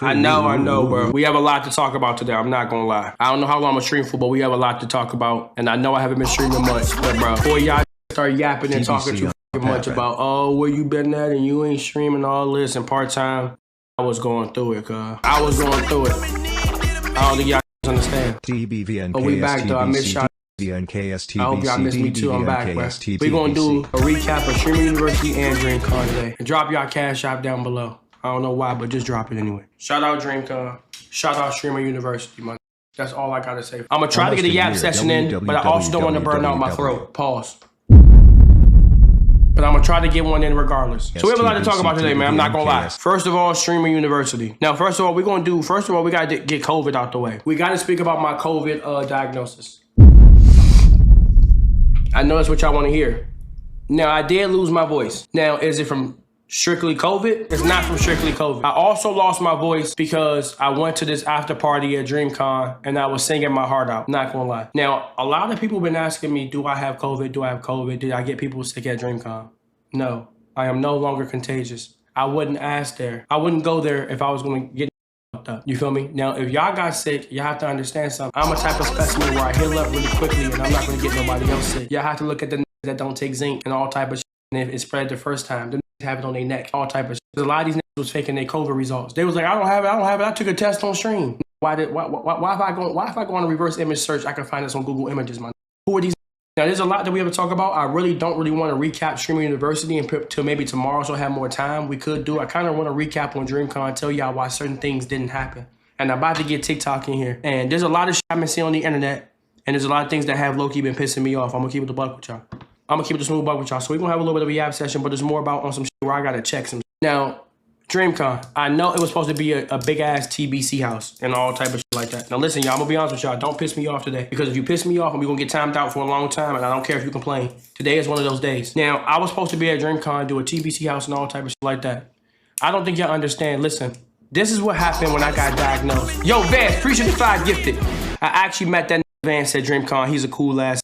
I know, bro. We have a lot to talk about today. I'm not gonna lie. I don't know how long I'm gonna stream for, but we have a lot to talk about. And I know I haven't been streaming much, but bro, before y'all start yapping and talking too much about, oh, where you been at and you ain't streaming all this and part-time, I was going through it, cuz. I was going through it. I don't think y'all understand. Tbvnks, but we back though. I miss y'all. DreamCon I hope y'all miss me too. I'm back, bro. We're gonna do a recap of Streamer University and DreamCon today. And drop y'all cash app down below. I don't know why, but just drop it anyway. Shout out DreamCon. Shout out Streamer University, man. That's all I gotta say. I'm gonna try to get a yap session in, but I also don't want to burn out my throat. Pause. But I'm gonna try to get one in regardless. So we have a lot to talk about today, man. I'm not gonna lie. First of all, Streamer University. Now, first of all, we gotta get COVID out the way. We gotta speak about my COVID diagnosis. I know that's what y'all wanna hear. Now, I did lose my voice. Now, is it from strictly COVID? It's not from strictly COVID. I also lost my voice because I went to this after party at DreamCon and I was singing my heart out, not gonna lie. Now, a lot of people have been asking me, do I have COVID? Do I have COVID? Did I get people sick at DreamCon? No, I am no longer contagious. I wouldn't ask there. I wouldn't go there if I was gonna get fucked up. You feel me? Now, if y'all got sick, y'all have to understand something. I'm a type of specimen where I heal up really quickly and I'm not gonna get nobody else sick. Y'all have to look at the that don't take zinc and all type of shit. And if it spread the first time, then have it on their neck, all type of shit. A lot of these niggas was faking their COVID results. They was like, I don't have it. I took a test on stream. Why if I go on a reverse image search, I can find this on Google Images, man. Who are these? Now, there's a lot that we have to talk about. I really don't want to recap Streamer University until maybe tomorrow, so I have more time. We could do. I kind of want to recap on DreamCon, tell y'all why certain things didn't happen. And I'm about to get TikTok in here. And there's a lot of shit I've been seeing on the internet, and there's a lot of things that have low-key been pissing me off. I'm gonna keep it the buck with y'all. I'm gonna keep it the smooth buck with y'all. So we're gonna have a little bit of a yap session, but there's more about on some shit where I gotta check some shit. Now, DreamCon, I know it was supposed to be a big ass TBC house and all type of shit like that. Now listen, y'all, I'm gonna be honest with y'all. Don't piss me off today. Because if you piss me off, we're gonna get timed out for a long time and I don't care if you complain. Today is one of those days. Now, I was supposed to be at DreamCon, do a TBC house and all type of shit like that. I don't think y'all understand. Listen, this is what happened when I got diagnosed. Yo, Vance, appreciate the 5 gifted. I actually met that Vance at DreamCon. He's a cool ass.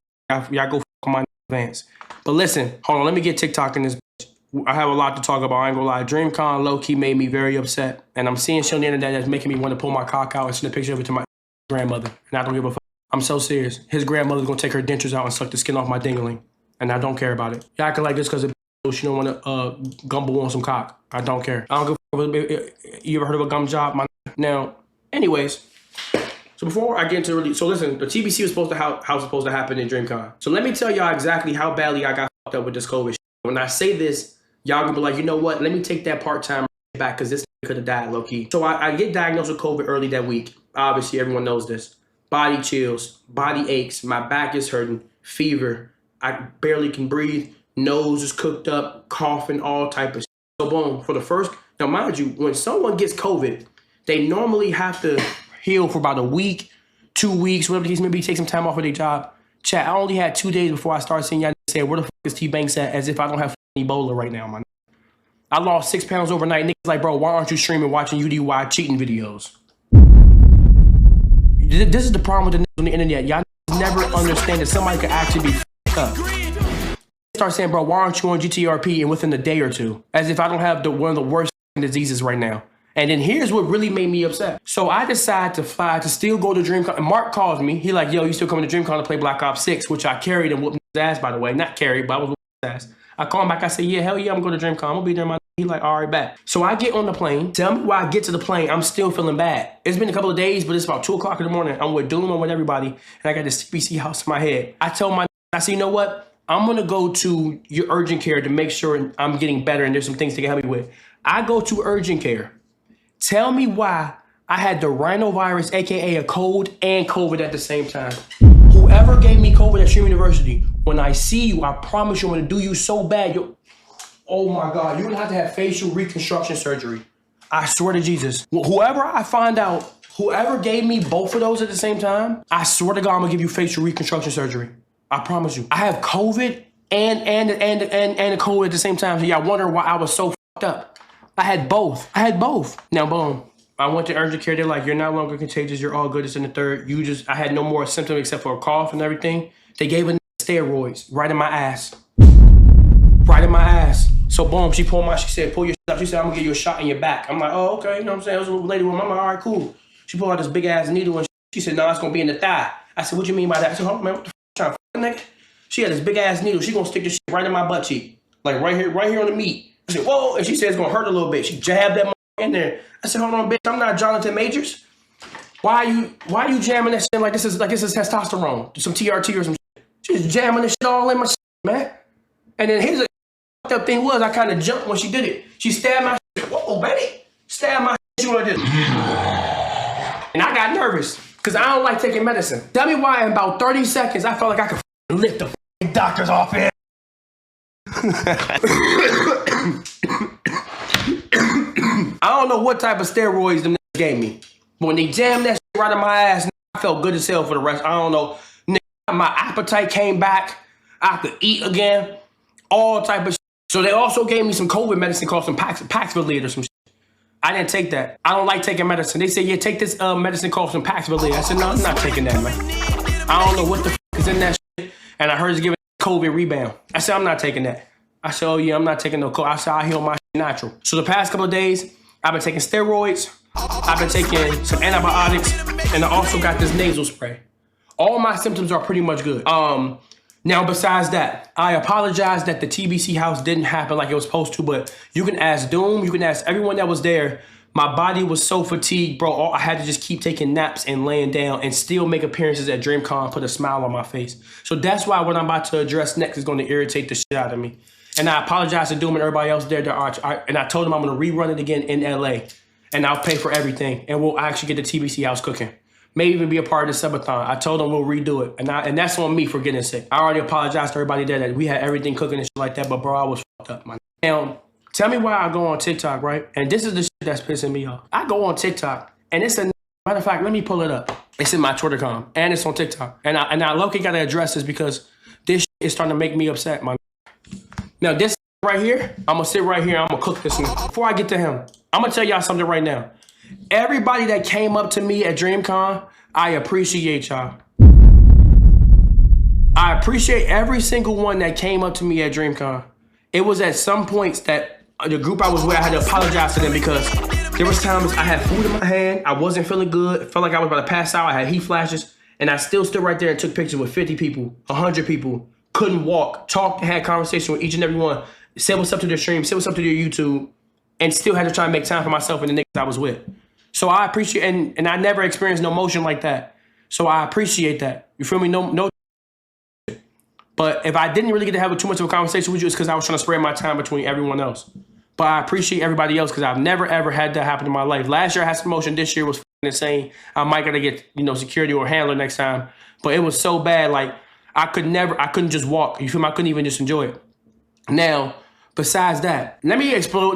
Y'all go f my Vance. But listen, hold on, let me get TikTok in this bitch. I have a lot to talk about, I ain't gonna lie. DreamCon low-key made me very upset. And I'm seeing shit on the internet that's making me want to pull my cock out and send a picture of it to my grandmother. And I don't give a fuck. I'm so serious. His grandmother's gonna take her dentures out and suck the skin off my dingling. And I don't care about it. Y'all acting like this because she don't want to gumble on some cock. I don't care. I don't give a fuck. You ever heard of a gum job? Now, anyways. So before I get into really, so listen, the TBC was supposed to happen in DreamCon. So let me tell y'all exactly how badly I got fucked up with this COVID shit. When I say this, y'all gonna be like, you know what? Let me take that part-time back because this could have died low-key. So I get diagnosed with COVID early that week. Obviously, everyone knows this. Body chills, body aches, my back is hurting, fever. I barely can breathe, nose is cooked up, coughing, all type of shit. So boom, for the first, now mind you, when someone gets COVID, they normally have to heal for about a week, 2 weeks, whatever the case may be, take some time off of their job. Chat, I only had 2 days before I started seeing y'all say, where the fuck is Tbvnks at? As if I don't have Ebola right now, man. I lost 6 pounds overnight. Niggas like, bro, why aren't you streaming watching UDY cheating videos? This is the problem with the niggas on the internet. Y'all never understand that somebody could actually be f***ed up. Start saying, bro, why aren't you on GTRP and within a day or two? As if I don't have one of the worst diseases right now. And then here's what really made me upset. So I decided to fly to still go to DreamCon. And Mark calls me. He like, yo, you still coming to DreamCon to play Black Ops 6, which I carried and whooped his ass, by the way. Not carried, but I was whooping his ass. I call him back. I say, yeah, hell yeah, I'm going to DreamCon. I'm going to be there. He like, all right, back. So I get on the plane. Tell me why I get to the plane, I'm still feeling bad. It's been a couple of days, but it's about 2 o'clock in the morning. I'm with Doom, I'm with everybody. And I got this TBC house in my head. I tell I say, you know what? I'm going to go to your urgent care to make sure I'm getting better and there's some things they can help me with. I go to urgent care. Tell me why I had the rhinovirus, AKA a cold and COVID at the same time. Whoever gave me COVID at Streamer University, when I see you, I promise you I'm gonna do you so bad. Oh my God, you're gonna have to have facial reconstruction surgery. I swear to Jesus. Whoever I find out, whoever gave me both of those at the same time, I swear to God, I'm gonna give you facial reconstruction surgery. I promise you. I have COVID and a COVID at the same time. So y'all wonder why I was so fucked up. I had both. Now, boom. I went to urgent care. They're like, you're no longer contagious. You're all good. It's in the third. I had no more symptoms except for a cough and everything. They gave me steroids right in my ass. Right in my ass. So boom, she said, pull your shit up. She said, I'm gonna give you a shot in your back. I'm like, oh, okay, you know what I'm saying? It was a lady with my mama, all right, cool. She pulled out this big ass needle and she said, no, it's gonna be in the thigh. I said, what you mean by that? I said, hold on, man, what the trying to nigga? She had this big ass needle. She gonna stick this shit right in my butt cheek. Like right here on the meat. I said, whoa, and she said it's gonna hurt a little bit. She jabbed that in there. I said, hold on, bitch, I'm not Jonathan Majors. Why are you jamming that shit like this is testosterone? Some TRT or some shit. She's jamming this shit all in my shit, man. And then here's the up thing was I kind of jumped when she did it. She stabbed my shit. Whoa, baby. Stabbed my shit. She went like this. And I got nervous because I don't like taking medicine. Tell me why in about 30 seconds I felt like I could lift the doctor's office. I don't know what type of steroids them gave me. But when they jammed that shit right in my ass, I felt good as hell for the rest. I don't know. My appetite came back. I could eat again. All type of shit. So they also gave me some COVID medicine called some Paxlovid or some shit. I didn't take that. I don't like taking medicine. They said, yeah, take this medicine called some Paxlovid. I said, no, I'm not taking that, man. I don't know what the f is in that shit. And I heard it's giving COVID rebound. I said, I'm not taking that. I said, oh yeah, I'm not taking no COVID. I said, I heal my shit natural. So the past couple of days, I've been taking steroids. I've been taking some antibiotics. And I also got this nasal spray. All my symptoms are pretty much good. Now, besides that, I apologize that the TBC house didn't happen like it was supposed to, but you can ask Doom, you can ask everyone that was there. My body was so fatigued, bro. I had to just keep taking naps and laying down and still make appearances at DreamCon, put a smile on my face. So that's why what I'm about to address next is going to irritate the shit out of me. And I apologize to Doom and everybody else there. And I told them I'm going to rerun it again in LA. And I'll pay for everything. And we'll actually get the TBC house cooking. Maybe even be a part of the subathon. I told them we'll redo it. And that's on me for getting sick. I already apologized to everybody there that we had everything cooking and shit like that. But bro, I was fucked up, man. Now, tell me why I go on TikTok, right? And this is the shit that's pissing me off. I go on TikTok and it's a, matter of fact, let me pull it up. It's in my Twitter.com and it's on TikTok. And I low-key gotta address this because this shit is starting to make me upset, man. Now this right here, I'm gonna sit right here, I'm gonna cook this one. Before I get to him, I'm gonna tell y'all something right now. Everybody that came up to me at DreamCon, I appreciate y'all. I appreciate every single one that came up to me at DreamCon. It was at some points that the group I was with, I had to apologize to them because there was times I had food in my hand, I wasn't feeling good, felt like I was about to pass out, I had heat flashes, and I still stood right there and took pictures with 50 people, 100 people, couldn't walk, talked, had conversation with each and every one, said what's up to their stream, said what's up to their YouTube, and still had to try and make time for myself and the niggas I was with. So I appreciate, and I never experienced no motion like that. So I appreciate that. You feel me? No. But if I didn't really get to have too much of a conversation with you, it's because I was trying to spread my time between everyone else. But I appreciate everybody else because I've never, ever had that happen in my life. Last year I had some motion. This year was insane. I might gotta get, security or a handler next time. But it was so bad, like, I couldn't just walk. You feel me? I couldn't even just enjoy it. Now, besides that, let me expose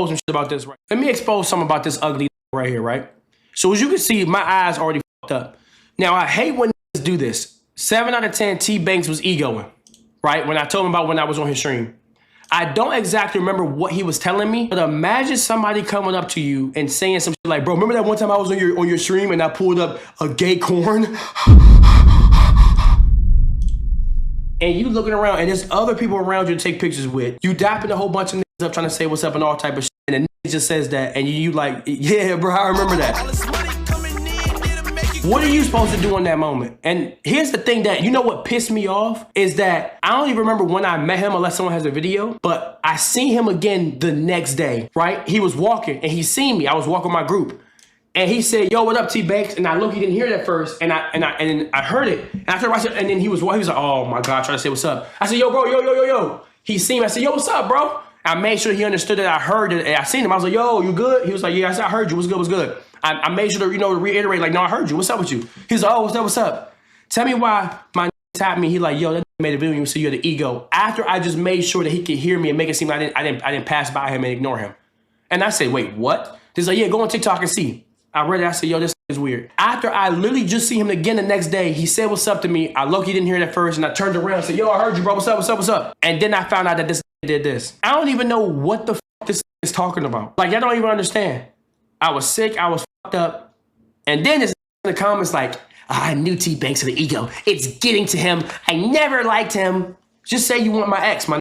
some shit about this, right? Let me expose something about this ugly right here, right? So as you can see, my eyes already fucked up. Now, I hate when niggas do this. 7 out of 10, Tbvnks was egoing, right? When I told him about when I was on his stream. I don't exactly remember what he was telling me, but imagine somebody coming up to you and saying some shit like, bro, remember that one time I was on your stream and I pulled up a gay corn? And you looking around and there's other people around you to take pictures with. You dapping a whole bunch of niggas up trying to say what's up and all type of shit. And the nigga just says that and you like, yeah, bro, I remember that. What are you supposed to do in that moment? And here's the thing that, what pissed me off is that I don't even remember when I met him unless someone has a video, but I seen him again the next day, right? He was walking and he seen me. I was walking my group. And he said, yo, what up, Tbvnks? And I looked, he didn't hear that first. And I heard it. And after I said, and then he was like, oh my God, trying to say what's up. I said, yo, bro, yo. He seen me. I said, yo, what's up, bro? I made sure he understood that I heard it. And I seen him. I was like, yo, you good? He was like, yeah, I said, I heard you. What's good? I made sure to, reiterate, like, no, I heard you. What's up with you? He's like, oh, what's up? Tell me why my tapped me. He like, yo, that made a video, so you're the ego. After I just made sure that he could hear me and make it seem like I didn't pass by him and ignore him. And I said, wait, what? He's like, yeah, go on TikTok and see. I read it. I said, yo, this is weird. After I literally just see him again the next day, he said what's up to me. I low-key didn't hear it at first, and I turned around and said, yo, I heard you, bro. What's up? And then I found out that this did this. I don't even know what the fuck this is talking about. Like, I don't even understand. I was sick. I was fucked up. And then it's in the comments like, I knew Tbvnks of the ego. It's getting to him. I never liked him. Just say you want my ex, my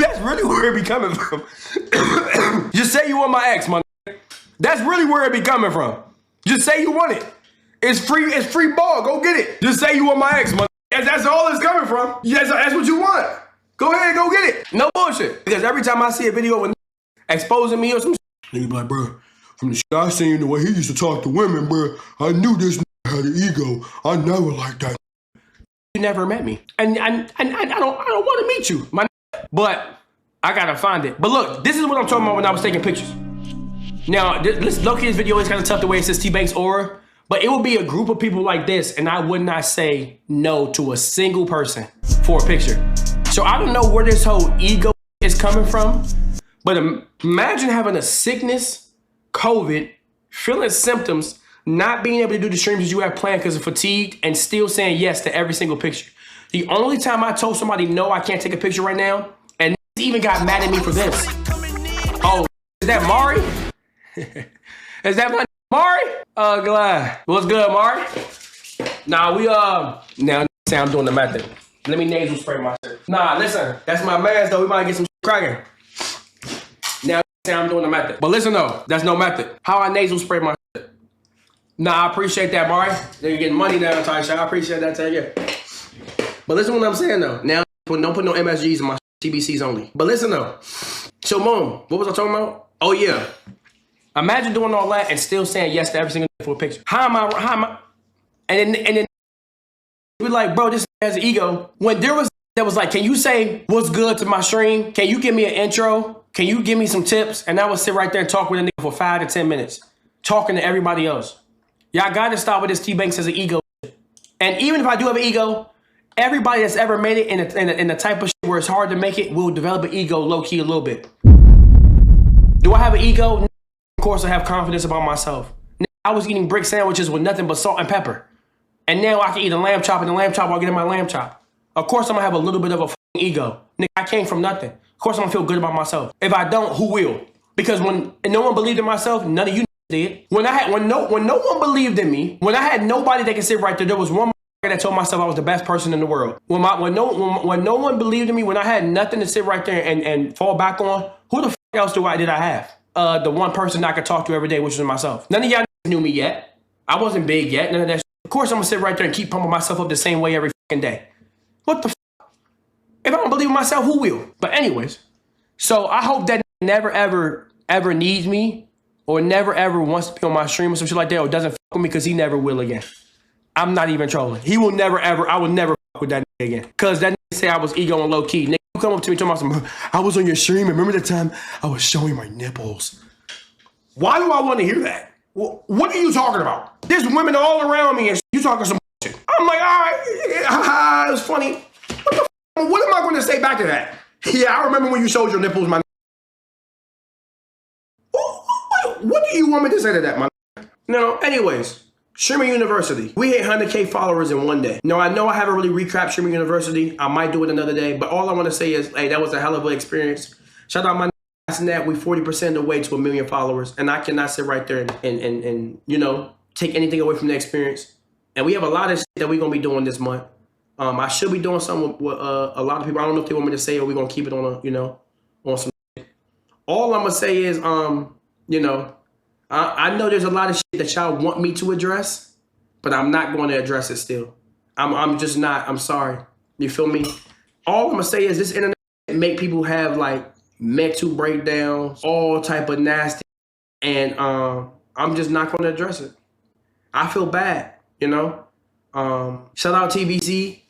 That's really where it be coming from. Just say you want my ex, my nigga. That's really where it be coming from. Just say you want it. It's free ball. Go get it. Just say you want my ex, my nigga. That's all it's coming from. Yes, that's what you want. Go ahead, go get it. No bullshit. Because every time I see a video with exposing me or some shit, nigga be like, bro, from the shit I seen the way he used to talk to women, bro, I knew this nigga had an ego. I never liked that. You never met me. And I don't want to meet you, my nigga. But I gotta find it. But look, this is what I'm talking about when I was taking pictures. Now, this low-key video is kind of tough the way it says Tbvnks aura, but it would be a group of people like this, and I would not say no to a single person for a picture. So I don't know where this whole ego is coming from, but imagine having a sickness, COVID, feeling symptoms, not being able to do the streams that you have planned because of fatigue, and still saying yes to every single picture. The only time I told somebody no, I can't take a picture right now, and even got mad at me for this. Oh, is that Mari? Is that my Mari? Glad. What's good, Mari? Nah, now say I'm doing the method. Let me nasal spray my shit. Nah, listen, that's my man's though. We might get some cracking. Now say I'm doing the method. But listen though, that's no method. How I nasal spray my shit. Nah, I appreciate that, Mari. They're getting money now, Tasha. I appreciate that, tell you. But listen what I'm saying though. Now, don't put no MSGs in my TBCs only. But listen though. So, Mom, what was I talking about? Oh yeah. Imagine doing all that and still saying yes to every single thing for a picture. How am I? And then we're like, bro, this has an ego. When there was that was like, can you say what's good to my stream? Can you give me an intro? Can you give me some tips? And I would sit right there and talk with a nigga for 5 to 10 minutes, talking to everybody else. Y'all got to stop with this Tbvnks as an ego. And even if I do have an ego, everybody that's ever made it in the type of shit where it's hard to make it will develop an ego low key a little bit. Do I have an ego? Of course, I have confidence about myself. I was eating brick sandwiches with nothing but salt and pepper. And now I can eat a lamb chop and a lamb chop while getting my lamb chop. Of course, I'm gonna have a little bit of a ego. Nigga, I came from nothing. Of course, I'm gonna feel good about myself. If I don't, who will? Because when no one believed in myself, none of you did. When no one believed in me, when I had nobody that could sit right there was one that told myself I was the best person in the world. When no one believed in me, when I had nothing to sit right there and fall back on, who the f else did I have? The one person I could talk to every day, which was myself. None of y'all knew me yet. I wasn't big yet. None of that shit. Of course, I'm gonna sit right there and keep pumping myself up the same way every fucking day. What the f? If I don't believe in myself, who will? But anyways, so I hope that never ever needs me or never ever wants to be on my stream or some shit like that or doesn't fuck with me because he never will again. I'm not even trolling. He will never ever, I will never fuck with that nigga again. Cause that nigga say I was ego and low key. Nigga, you come up to me talking about I was on your stream. Remember the time I was showing my nipples? Why do I want to hear that? What are you talking about? There's women all around me and you talking some shit. I'm like, all right, it was funny. What am I going to say back to that? Yeah, I remember when you showed your nipples, my. What do you want me to say to that, my? No, anyways, Streamer University. We hit 100K followers in one day. Now, I know I haven't really recapped Streamer University. I might do it another day, but all I want to say is, hey, that was a hell of an experience. Shout out my Snap. We 40% of the way to 1 million followers, and I cannot sit right there and you know, take anything away from the experience. And we have a lot of shit that we're gonna be doing this month. I should be doing something with a lot of people. I don't know if they want me to say, or we're gonna keep it on a, you know, on some. All I'm gonna say is, you know, I know there's a lot of shit that y'all want me to address, but I'm not going to address it still. I'm just not. I'm sorry. You feel me? All I'm gonna say is this internet make people have like mental breakdowns, all type of nasty, and I'm just not going to address it. I feel bad, you know. Shout out TBC.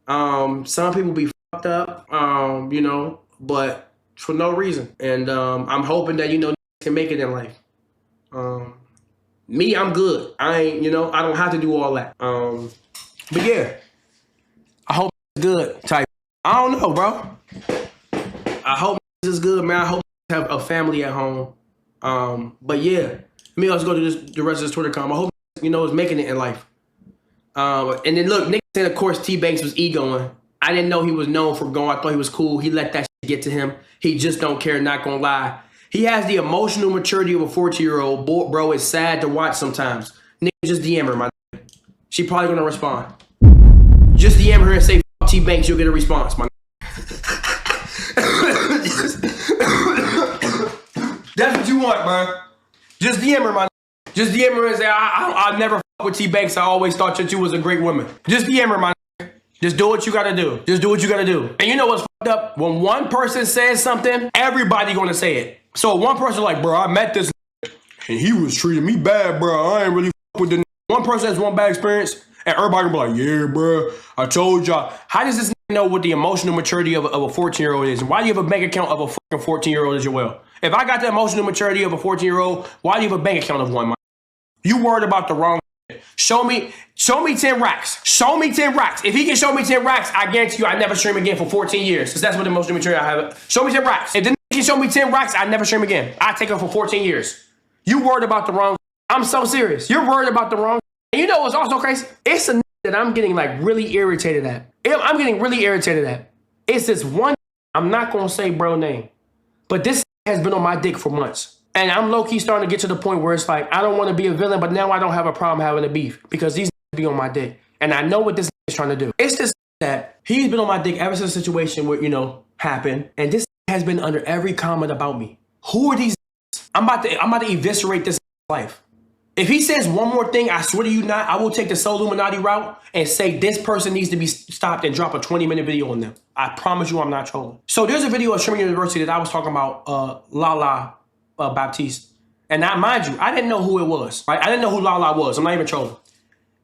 Some people be fucked up, you know, but for no reason. And I'm hoping that, you know, can make it in life. Me, I'm good. I ain't, you know, I don't have to do all that. But yeah, I hope it's good type. I don't know, bro. I hope this is good, man. I hope you have a family at home. But yeah, let me also go to the rest of this Twitter comment. I hope, you know, is making it in life. And then look, Nick said, of course, Tbvnks was egoing. I didn't know he was known for going. I thought he was cool. He let that shit get to him. He just don't care, not gonna lie. He has the emotional maturity of a 14-year-old. Bro, it's sad to watch sometimes. Nick, just DM her, my nigga. She probably gonna respond. Just DM her and say, Tbvnks, you'll get a response, my nigga. you want, bro. Just DM her, man. Just DM her and say, I never fuck with Tbvnks. I always thought that you was a great woman. Just DM her, man. Just do what you gotta do. Just do what you gotta do. And you know what's fucked up? When one person says something, everybody gonna say it. So one person like, bro, I met this and he was treating me bad, bro. I ain't really fuck with the one person has one bad experience and everybody gonna be like, yeah, bro, I told y'all. How does this know what the emotional maturity of a 14-year-old is? And why do you have a bank account of a fucking 14-year-old as well? If I got the emotional maturity of a 14-year-old, why do you have a bank account of one, man? You worried about the wrong shit. Show me 10 racks. Show me 10 racks. If he can show me 10 racks, I guarantee you I never stream again for 14 years. Because that's what emotional maturity I have. Show me 10 racks. If the can show me 10 racks, I never stream again. I take it for 14 years. You worried about the wrong shit. I'm so serious. You're worried about the wrong shit. And you know what's also crazy? It's a that I'm getting like really irritated at. I'm getting really irritated at. It's this one, I'm not going to say bro name, but this has been on my dick for months. And I'm low-key starting to get to the point where it's like, I don't want to be a villain, but now I don't have a problem having a beef because these be on my dick. And I know what this is trying to do. It's just that he's been on my dick ever since the situation where, happened. And this has been under every comment about me. Who are these? I'm about to eviscerate this life. If he says one more thing, I swear to you not, I will take the Soul Illuminati route and say this person needs to be stopped and drop a 20-minute video on them. I promise you I'm not trolling. So there's a video at Sherman University that I was talking about Lala Baptiste. And now, mind you, I didn't know who it was, right? I didn't know who Lala was. I'm not even trolling.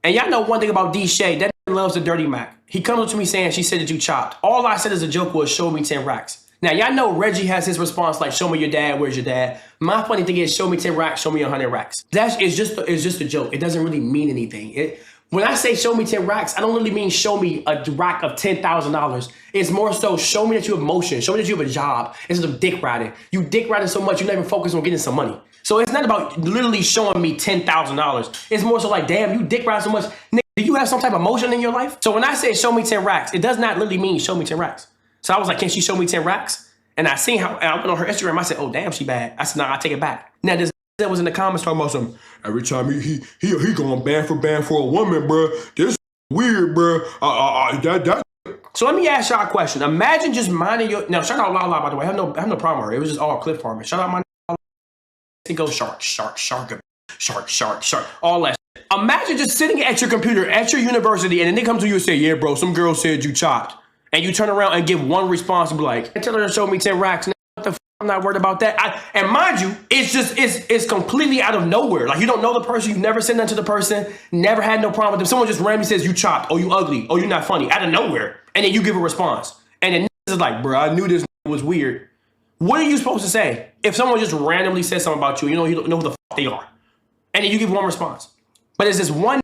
And y'all know one thing about D Shay, that loves the Dirty Mac. He comes up to me saying, she said that you chopped. All I said as a joke was, show me 10 racks. Now, y'all know Reggie has his response like, show me your dad, where's your dad? My funny thing is, show me 10 racks, show me 100 racks. It's just a joke. It doesn't really mean anything. When I say show me 10 racks, I don't really mean show me a rack of $10,000. It's more so show me that you have motion, show me that you have a job instead of dick riding. You dick riding so much, you never focus on getting some money. So it's not about literally showing me $10,000. It's more so like, damn, you dick ride so much. Nigga, do you have some type of motion in your life? So when I say show me 10 racks, it does not literally mean show me 10 racks. So I was like, can she show me 10 racks? And I seen how, and I went on her Instagram, I said, oh, damn, she bad. I said, nah, I take it back. Now, this that was in the comments talking about something. Every time he going band for a woman, bro. This weird, bro. So let me ask y'all a question. Imagine just minding your, now shout out Lala, by the way. I have no problem with her. It was just all clip farming. Shout out my Lala. It goes shark, all that shit. Imagine just sitting at your computer at your university and then they come to you and say, yeah, bro, some girl said you chopped. And you turn around and give one response and be like, tell her to show me 10 racks. Now, what the f? I'm not worried about that. And mind you, it's completely out of nowhere. Like, you don't know the person. You've never said nothing to the person. Never had no problem with them. Someone just randomly says, you chopped. Oh, you ugly. Oh, you're not funny. Out of nowhere. And then you give a response. And then is like, bro, I knew this was weird. What are you supposed to say? If someone just randomly says something about you, you don't know who the f they are. And then you give one response. But it's this one,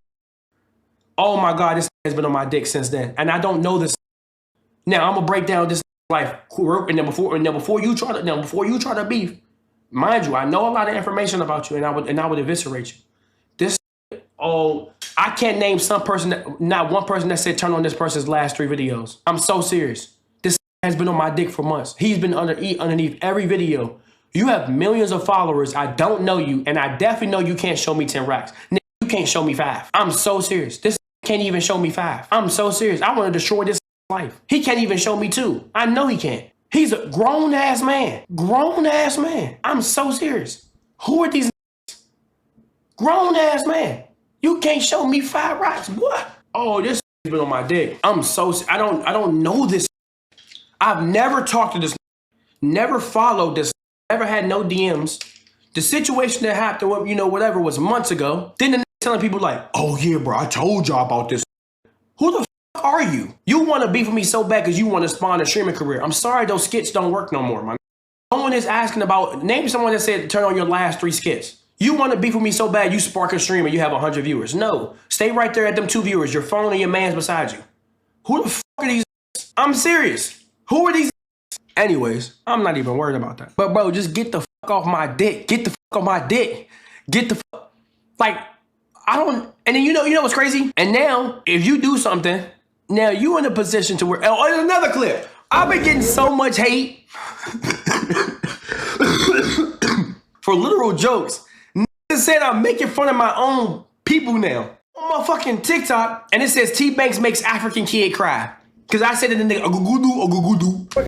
oh my God, this has been on my dick since then. And I don't know this. Now I'm gonna break down this life, and then before you try to beef, mind you, I know a lot of information about you, and I would eviscerate you. This, oh, I can't name not one person that said turn on this person's last 3 videos. I'm so serious. This has been on my dick for months. He's been underneath every video. You have millions of followers. I don't know you, and I definitely know you can't show me 10 racks. You can't show me 5. I'm so serious. This can't even show me 5. I'm so serious. I want to destroy this life. He can't even show me 2. I know he can't. He's a grown-ass man. Grown-ass man. I'm so serious. Who are these grown-ass man? You can't show me 5 rocks. What? Oh, this has been on my dick. I'm so I don't know this. I've never talked to this. Never followed this. Never had no DMs. The situation that happened, whatever, was months ago. Then the telling people like, oh yeah, bro, I told y'all about this. Who the are you? You want to beef with me so bad because you want to spawn a streaming career. I'm sorry, those skits don't work no more, man. No one is asking about, name someone that said turn on your last 3 skits. You want to beef with me so bad you spark a stream and you have 100 viewers. No, stay right there at them 2 viewers. Your phone and your man's beside you. Who the fuck are these? I'm serious. Who are these? Anyways, I'm not even worried about that. But bro, just get the fuck off my dick. Get the fuck off my dick. Get the fuck, like, I don't, and then you know what's crazy? And now, if you do something, now you in a position to where, oh, there's another clip. I've been getting so much hate for literal jokes. Niggas said I'm making fun of my own people now. On my fucking TikTok, and it says Tbvnks makes African kid cry. Cause I said that the nigga, agugudu.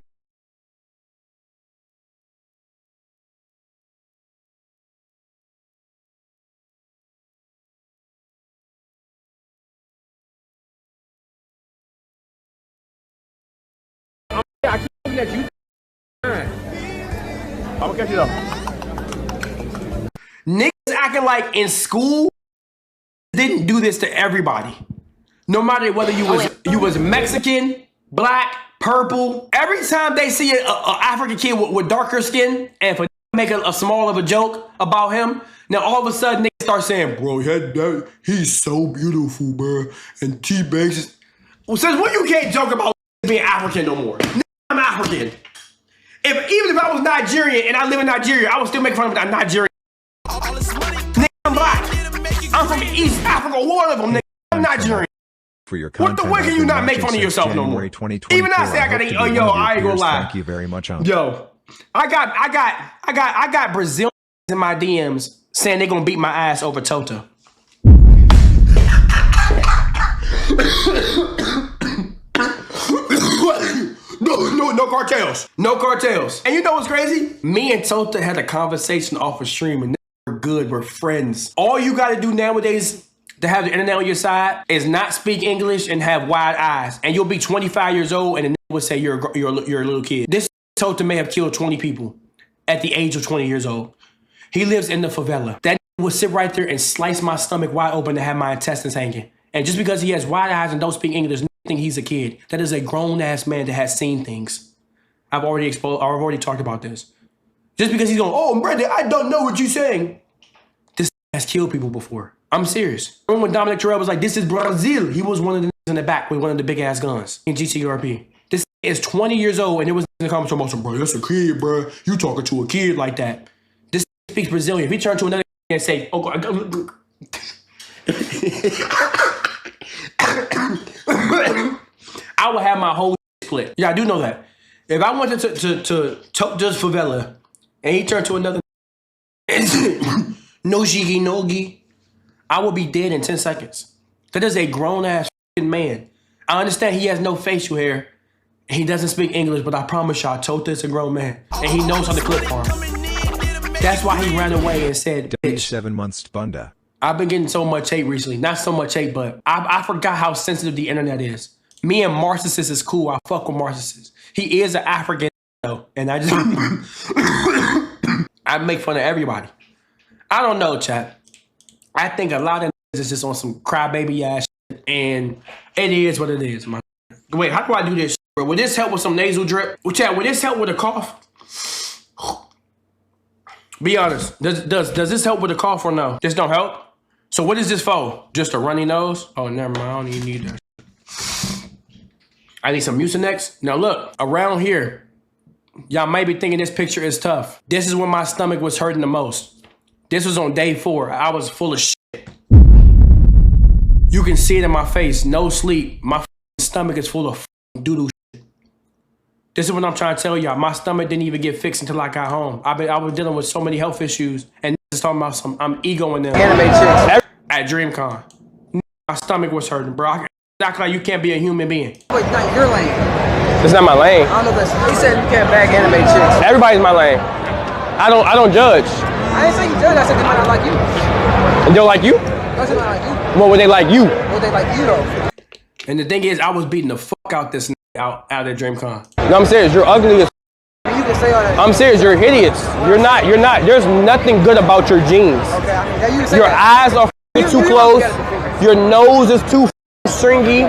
looking at you. I'm gonna catch you though. Niggas acting like in school didn't do this to everybody. No matter whether you was Mexican, black, purple. Every time they see a African kid with darker skin, and for make a small of a joke about him, now all of a sudden niggas start saying, bro, he's so beautiful, bro. And Tbvnks is... Well, since when you can't joke about being African no more? I'm African. Even if I was Nigerian and I live in Nigeria, I would still make fun of Nigerian. Nigga, I'm black. I'm from East Africa, one of them, nigga. I'm Nigerian. For your What the way can you not make fun of yourself no more? Even I say I gotta eat. Oh, yo, I ain't gonna lie. Thank you very much. Yo, I got Brazilians in my DMs saying they gonna beat my ass over Tota. No cartels. No cartels. And you know what's crazy? Me and Tota had a conversation off of stream and we're good. We're friends. All you gotta do nowadays to have the internet on your side is not speak English and have wide eyes. And you'll be 25 years old and the nigga will say you're a little kid. This Tota may have killed 20 people at the age of 20 years old. He lives in the favela. That nigga will sit right there and slice my stomach wide open to have my intestines hanging. And just because he has wide eyes and don't speak English, think he's a kid. That is a grown-ass man that has seen things. I've already talked about this. Just because he's going, oh, brother, I don't know what you're saying. This has killed people before. I'm serious. Remember when Dominic Terrell was like, this is Brazil. He was one of the niggas in the back with one of the big-ass guns in GTRP. This is 20 years old, and it was in the comments about some, bro, that's a kid, bro. You talking to a kid like that. This speaks Brazilian. If he turned to another and say, oh, I would have my whole split. Yeah, I do know that. If I went to just favela and he turned to another Nogi Nogi, I would be dead in 10 seconds. That is a grown-ass man. I understand he has no facial hair. He doesn't speak English, but I promise y'all, Tota is a grown man. And he knows how to clip farm. That's why he ran away and said, bitch. 7 months Bunda. I've been getting so much hate recently. Not so much hate, but I forgot how sensitive the internet is. Me and Marxist is cool. I fuck with Marxist. He is an African though, and I just I make fun of everybody. I don't know, chat. I think a lot of is just on some crybaby ass shit, and it is what it is, man. Wait, how do I do this, bro? Would this help with some nasal drip? Well, chat, would this help with a cough? Be honest. Does this help with a cough or no? This don't help? So what is this for? Just a runny nose? Oh, never mind. I don't even need that. I need some Mucinex. Now look, around here, y'all might be thinking this picture is tough. This is when my stomach was hurting the most. This was on day 4. I was full of shit. You can see it in my face. No sleep. My stomach is full of doo-doo shit. This is what I'm trying to tell y'all. My stomach didn't even get fixed until I got home. I was dealing with so many health issues, and this is talking about some, I'm egoing them. Anime chicks. At DreamCon. My stomach was hurting, bro. I act like you can't be a human being. Wait, not your lane. It's not my lane. I don't know this. He said you can't bag anime chicks. Everybody's my lane. I don't judge. I didn't say you judge. I said they might not like you. And they'll like you? I said they might like you. Well, would they like you? Well, they like you though. And the thing is, I was beating the fuck out this out at DreamCon. No, I'm serious. You're ugly as. You can say all that. I'm serious. You're hideous. You're not. There's nothing good about your jeans. Okay, I mean, yeah, you can say your that. eyes are too close. Your nose is too stringy.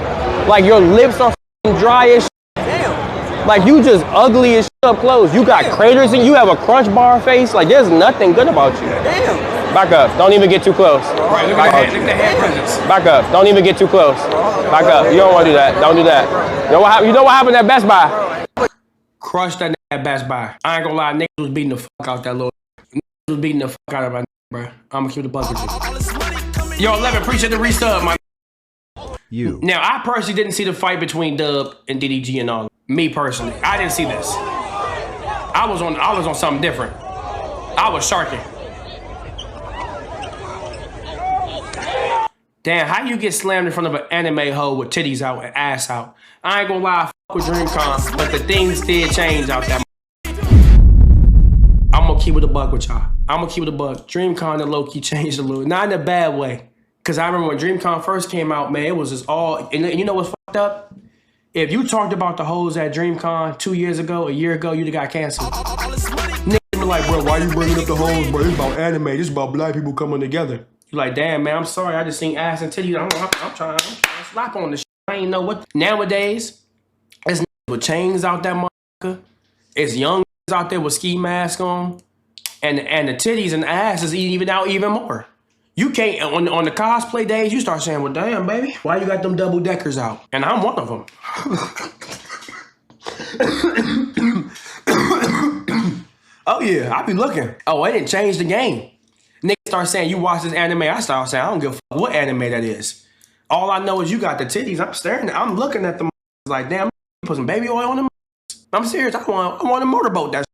Like your lips are dry as. Damn. Like you just ugly as up close. You got craters and you have a crunch bar face. Like there's nothing good about you. Damn. Back up. Don't even get too close. Right, look at the hand presence. Back up. Don't even get too close. Back up. You don't want to do that. Don't do that. You know what happened at Best Buy? Crushed that nigga at Best Buy. I ain't gonna lie, niggas was beating the fuck out that little. Niggas was beating the fuck out of my nigga, bro. I'm gonna keep the buck with you. Yo, 11, appreciate the resub, my. You. Now, I personally didn't see the fight between Dub and DDG and all. Me personally, I didn't see this. I was on something different. I was sharking. Damn, how you get slammed in front of an anime hoe with titties out and ass out? I ain't gonna lie, I fuck with DreamCon, but the things did change out that. I'm gonna keep it a buck with y'all. I'm gonna keep it a buck. DreamCon and low-key changed a little, not in a bad way. Cause I remember when DreamCon first came out, man, it was just all, and you know what's fucked up? If you talked about the hoes at DreamCon 2 years ago, a year ago, you'd have got canceled. Niggas be like, bro, why you bringing up the hoes, bro? It's about anime. This is about black people coming together. You're like, damn, man, I'm sorry. I just seen ass and titties. I'm trying to slap on this shit. I ain't know what. Nowadays, it's niggas with chains out that motherfucker. It's young niggas out there with ski masks on. And the titties and the ass is even out even more. You can't, on the cosplay days, you start saying, well, damn, baby, why you got them double deckers out? And I'm one of them. Oh, yeah, I be looking. Oh, it didn't change the game. Niggas start saying, you watch this anime. I start saying, I don't give a fuck what anime that is. All I know is you got the titties. I'm staring, I'm looking at them like, damn, put some baby oil on them. I'm serious. I want to motorboat that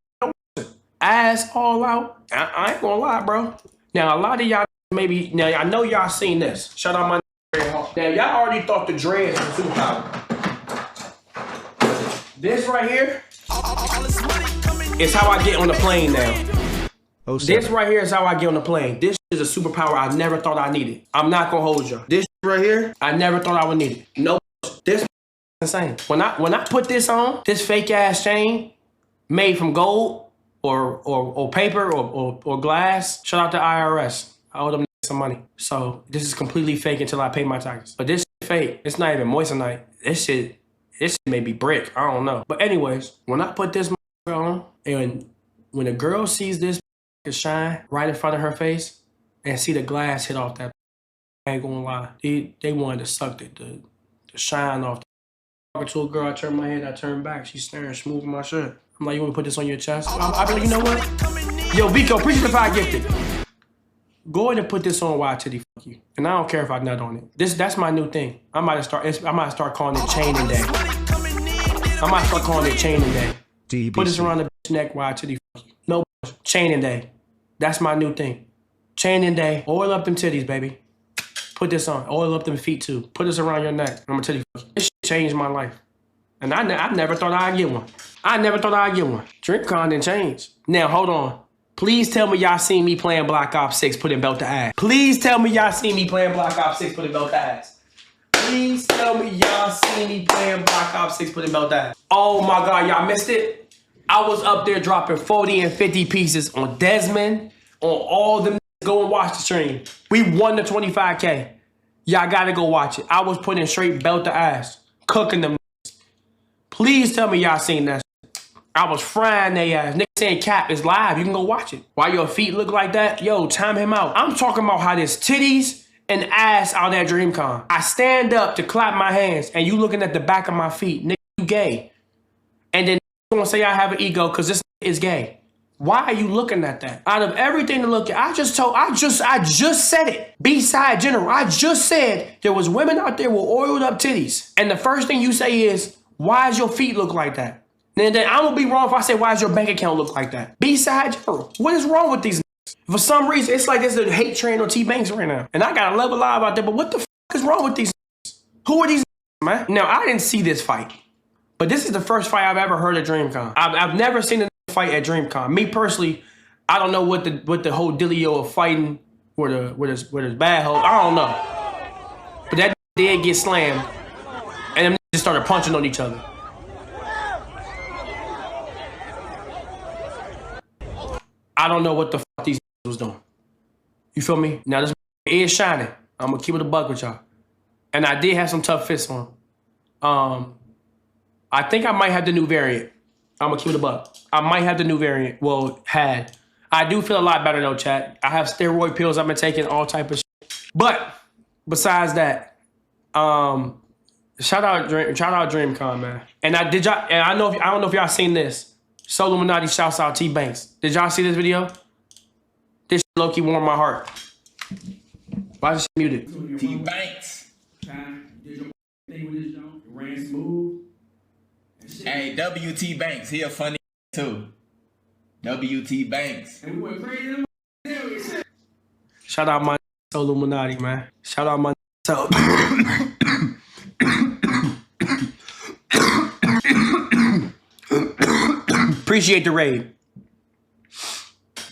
shit. Ass all out. I ain't gonna lie, bro. Now, a lot of y'all maybe, now I know y'all seen this. Shout out my now, y'all already thought the dreads was superpower. This right here is how I get on the plane now. This right here is how I get on the plane. This is a superpower I never thought I needed. I'm not gonna hold you. This right here, I never thought I would need it. No, this is insane. When I put this on, this fake ass chain made from gold or paper or glass, shout out to IRS. I owe them some money. So this is completely fake until I pay my taxes. But this is fake. It's not even moissanite. This shit may be brick. I don't know. But anyways, when I put this on, and when a girl sees this shine right in front of her face and see the glass hit off that, I ain't gonna lie. They wanted to suck the shine off. Talking to a girl, I turn my head, I turn back. She's staring, smoothing my shirt. I'm like, you wanna put this on your chest? I be like, you know what? Yo, Vico, appreciate the 5 gifted. Go ahead and put this on while I titty fuck you. And I don't care if I nut on it. That's my new thing. I might start calling it chaining day. I might start calling it chaining day. TBC. Put this around the bitch neck while I titty fuck you. No, chaining day. That's my new thing. Chaining day. Oil up them titties, baby. Put this on. Oil up them feet too. Put this around your neck. I'm gonna titty fuck you. This shit changed my life. And I never thought I'd get one. I never thought I'd get one. DreamCon didn't change. Now, hold on. Please tell me y'all seen me playing Black Ops 6 putting belt to ass. Please tell me y'all seen me playing Black Ops 6 putting belt to ass. Please tell me y'all seen me playing Black Ops 6 putting belt to ass. Oh my God, y'all missed it? I was up there dropping 40 and 50 pieces on Desmond, on all them. Go and watch the stream. We won the 25K. Y'all gotta go watch it. I was putting straight belt to ass, cooking them. Please tell me y'all seen that. I was frying they ass. Nigga saying Cap is live. You can go watch it. Why your feet look like that? Yo, time him out. I'm talking about how there's titties and ass out at DreamCon. I stand up to clap my hands and you looking at the back of my feet. Nigga, you gay. And then you gonna say I have an ego because this is gay. Why are you looking at that? Out of everything to look at, I just said it. B-side general, I just said there was women out there with oiled up titties. And the first thing you say is, why does your feet look like that? And then I'm gonna be wrong if I say, why does your bank account look like that? B-side general, what is wrong with these niggas? For some reason, it's like there's a hate train on Tbvnks right now. And I got a level live out there, but what the fuck is wrong with these niggas? Who are these niggas, man? Now, I didn't see this fight, but this is the first fight I've ever heard at DreamCon. I've never seen a fight at DreamCon. Me personally, I don't know what the whole dealio of fighting where there's bad hoes. I don't know. But that did get slammed, and them just started punching on each other. I don't know what the fuck these was doing. You feel me? Now this is shining. I'm gonna keep it a buck with y'all. And I did have some tough fists on. I think I might have the new variant. I'm gonna keep it a buck. I might have the new variant. Well, had. I do feel a lot better though, chat. I have steroid pills I've been taking, all type of shit. But besides that, shout out DreamCon, man. And I don't know if y'all seen this. Soluminati shouts out Tbvnks. Did y'all see this video? This low-key warmed my heart. Why is she muted? Tbvnks. Ran smooth. Hey, Tbvnks. He a funny too. Tbvnks. And we went crazy. Shout out my Soluminati, man. Shout out my so. Appreciate the raid.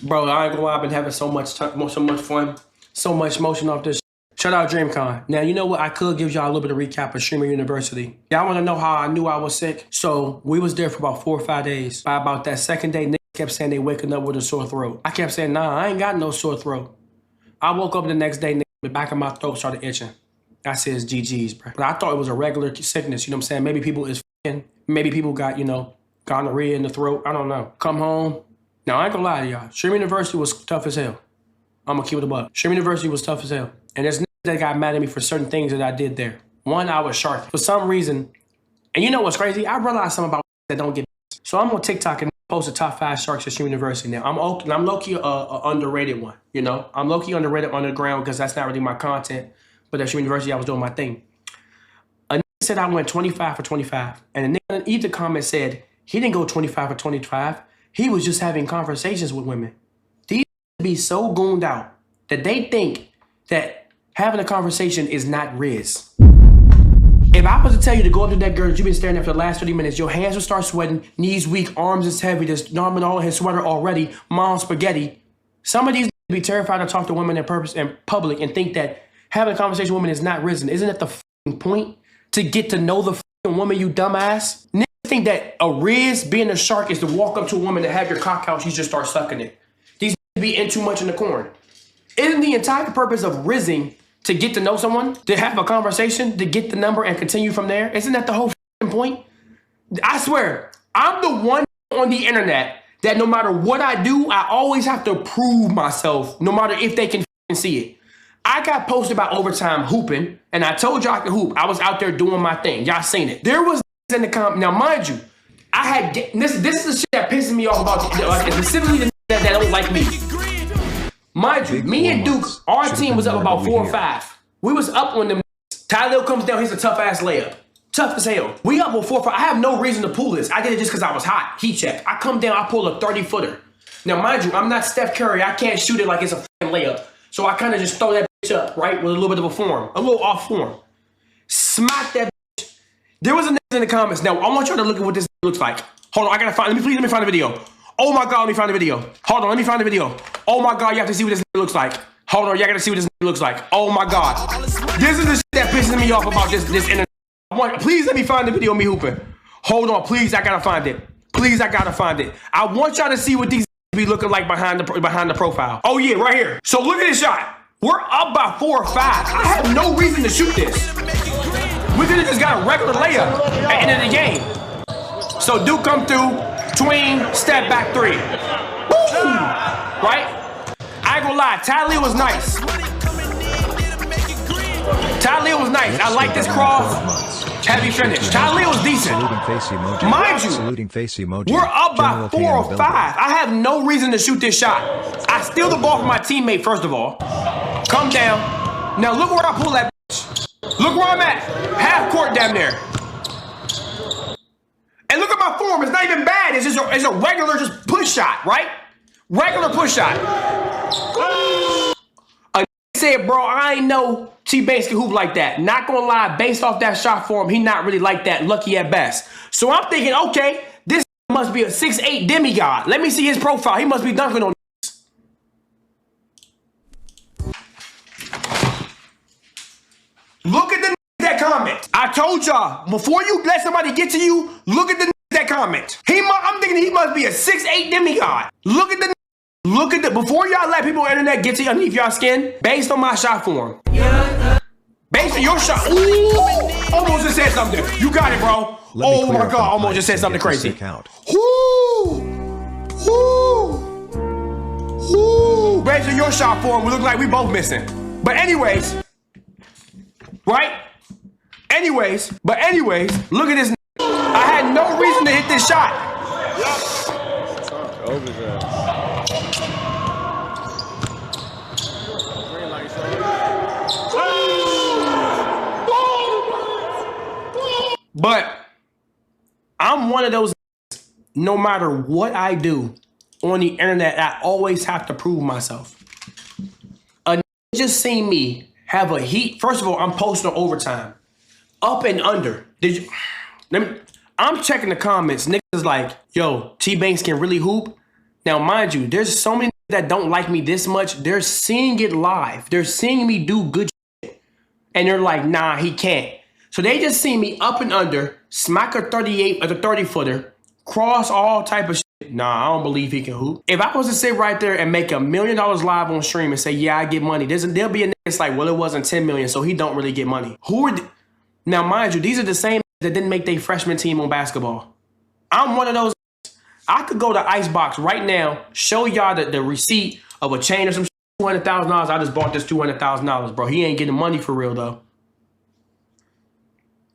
Bro, I ain't gonna lie, I've been having so much fun, so much motion off this. Shout out DreamCon. Now, you know what? I could give y'all a little bit of recap of Streamer University. Y'all want to know how I knew I was sick? So we was there for about 4 or 5 days. By about that second day, niggas kept saying they waking up with a sore throat. I kept saying, nah, I ain't got no sore throat. I woke up the next day, nigga, the back of my throat started itching. I said, it's GG's, bro. But I thought it was a regular sickness, you know what I'm saying? Maybe people is f***ing. Maybe people got, you know, gonorrhea in the throat. I don't know. Come home. Now, I ain't gonna lie to y'all. Streamer University was tough as hell. I'm gonna keep it above. Streamer University was tough as hell. And there's niggas that got mad at me for certain things that I did there. One, I was shark. For some reason, and you know what's crazy? I realized something about that don't get. So I'm on TikTok and post the top 5 sharks at Streamer University now. I'm low-key a underrated one, you know? I'm low-key underrated underground because that's not really my content. But at Streamer University, I was doing my thing. A nigga said I went 25 for 25. And a nigga in either comment said he didn't go 25 for 25. He was just having conversations with women. These be so gooned out that they think that having a conversation is not Riz. If I was to tell you to go up to that girl that you've been staring at for the last 30 minutes, your hands will start sweating, knees weak, arms is heavy, there's arm and all in his sweater already, mom spaghetti. Some of these be terrified to talk to women in public and think that having a conversation with women is not risen. Isn't that the f***ing point? To get to know the f***ing woman, you dumbass? Niggas think that a Riz being a shark is to walk up to a woman and have your cock out, she just start sucking it. These be in too much in the corn. Isn't the entire purpose of rizzing to get to know someone, to have a conversation, to get the number and continue from there? Isn't that the whole point? I swear, I'm the one on the internet that no matter what I do, I always have to prove myself, no matter if they can see it. I got posted about overtime hooping, and I told y'all I could hoop. I was out there doing my thing. Y'all seen it. There was in the comment. Now, mind you, I had this is the shit that pisses me off about like, specifically the that don't like me. Mind you, me and Duke, our team was up about 4 or 5. We was up on them. Tyler comes down, he's a tough ass layup. Tough as hell. We up on 4 or 5. I have no reason to pull this. I did it just because I was hot. Heat check. I come down, I pull a 30-footer. Now, mind you, I'm not Steph Curry. I can't shoot it like it's a fucking layup. So I kind of just throw that bitch up, right, with a little bit of a form. A little off form. Smack that bitch. There was a nigga in the comments. Now, I want y'all to look at what this looks like. Hold on, I gotta find, let me find the video. Oh my God, let me find the video. Hold on, let me find the video. Oh my God, you have to see what this looks like. Hold on, y'all gotta see what this looks like. Oh my God. This is the shit that pisses me off about this internet. Please let me find the video of me hooping. Hold on, please, I gotta find it. Please, I gotta find it. I want y'all to see what these be looking like behind the profile. Oh yeah, right here. So look at this shot. We're up by 4 or 5. I have no reason to shoot this. We could have just got a regular layup at the end of the game. So Duke come through, tween, step back 3. Woo! Right? I ain't gonna lie, Tyler was nice. Tyler was nice. I like this cross. Heavy finish. Tyler was decent. Mind you, we're up by 4 or 5. I have no reason to shoot this shot. I steal the ball from my teammate, first of all. Come down. Now look where I pull that bitch. Look where I'm at. Half court down there. And look at my form. It's not even bad. It's a regular just push shot, right? Regular push shot. A said, bro, I ain't know Tbvnks can hoop like that. Not gonna lie, based off that shot form, he not really like that, lucky at best. So I'm thinking, okay, this must be a 6'8" demigod. Let me see his profile. He must be dunking on this. Look at the that comment. I told y'all, before you let somebody get to you, look at the that comment. I'm thinking he must be a 6'8" demigod. Look at the, before y'all let people on the internet get to you underneath y'all skin, based on my shot form. Based on your shot. Ooh, almost just said something. You got it, bro. Oh my God, almost just said something crazy. Woo! Woo! Woo! Based on your shot form, we look like we both missing. But anyways, right? Anyways, look at this. I had no reason to hit this shot. But I'm one of those, no matter what I do on the internet, I always have to prove myself. A just seen me have a heat. First of all, I'm posting on overtime. Up and under. I'm checking the comments. Niggas is like, yo, Tbvnks can really hoop. Now, mind you, there's so many that don't like me this much. They're seeing it live. They're seeing me do good shit. and they're like, nah, he can't. So they just see me up and under, smack a 38 or the 30-footer, cross all type of shit. Nah, I don't believe he can hoop. If I was to sit right there and make $1 million live on stream and say, yeah, I get money, there'll be a nigga that's like, well, it wasn't 10 million, so he don't really get money. Now, mind you, these are the same that didn't make their freshman team on basketball. I'm one of those. I could go to Icebox right now, show y'all the receipt of a chain or some $200,000. I just bought this $200,000, bro. He ain't getting money for real, though.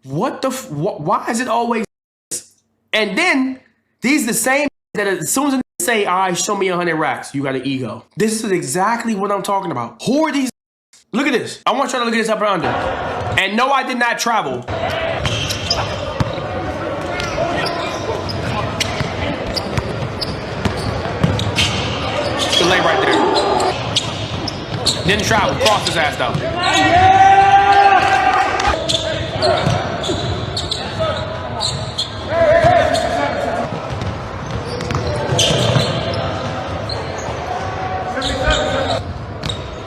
Why is it always this? And then these the same that as soon as they say, all right, show me 100 racks, you got an ego. This is exactly what I'm talking about. Who are these? Look at this. I want y'all to look at this up and under. And no, I did not travel. Delay right there. Didn't travel. Crossed his ass though.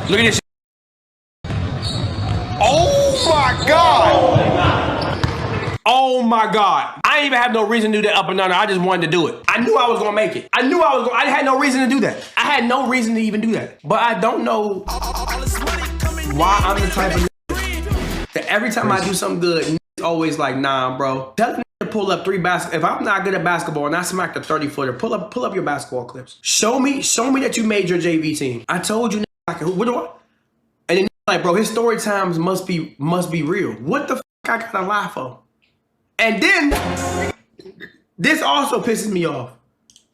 Look at this. Oh my God. Oh my God. I didn't even have no reason to do that up and under. I just wanted to do it. I knew I was going to make it. I had no reason to do that. I had no reason to even do that. But I don't know why I'm the type of that every time I do something good, it's always like, nah, bro. Tell me to pull up 3 basketball. If I'm not good at basketball and I smack the 30-footer, pull up your basketball clips. Show me that you made your JV team. I told you, what do I? And then like, bro, his story times must be real. What the fuck I gotta lie for? And then this also pisses me off.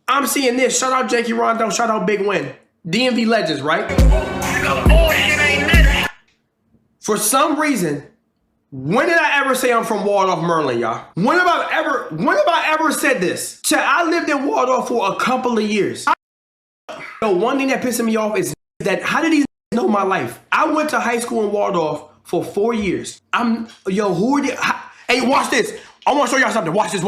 I'm seeing this. Shout out Jakey Rondo. Shout out Big Win. DMV Legends, right? For some reason, when did I ever say I'm from Waldorf, Maryland, y'all? When have I ever said this? I lived in Waldorf for a couple of years. One thing that pisses me off is that how did these know my life? I went to high school in Waldorf for 4 years. Who are they? Hey, watch this. I want to show y'all something. Watch this.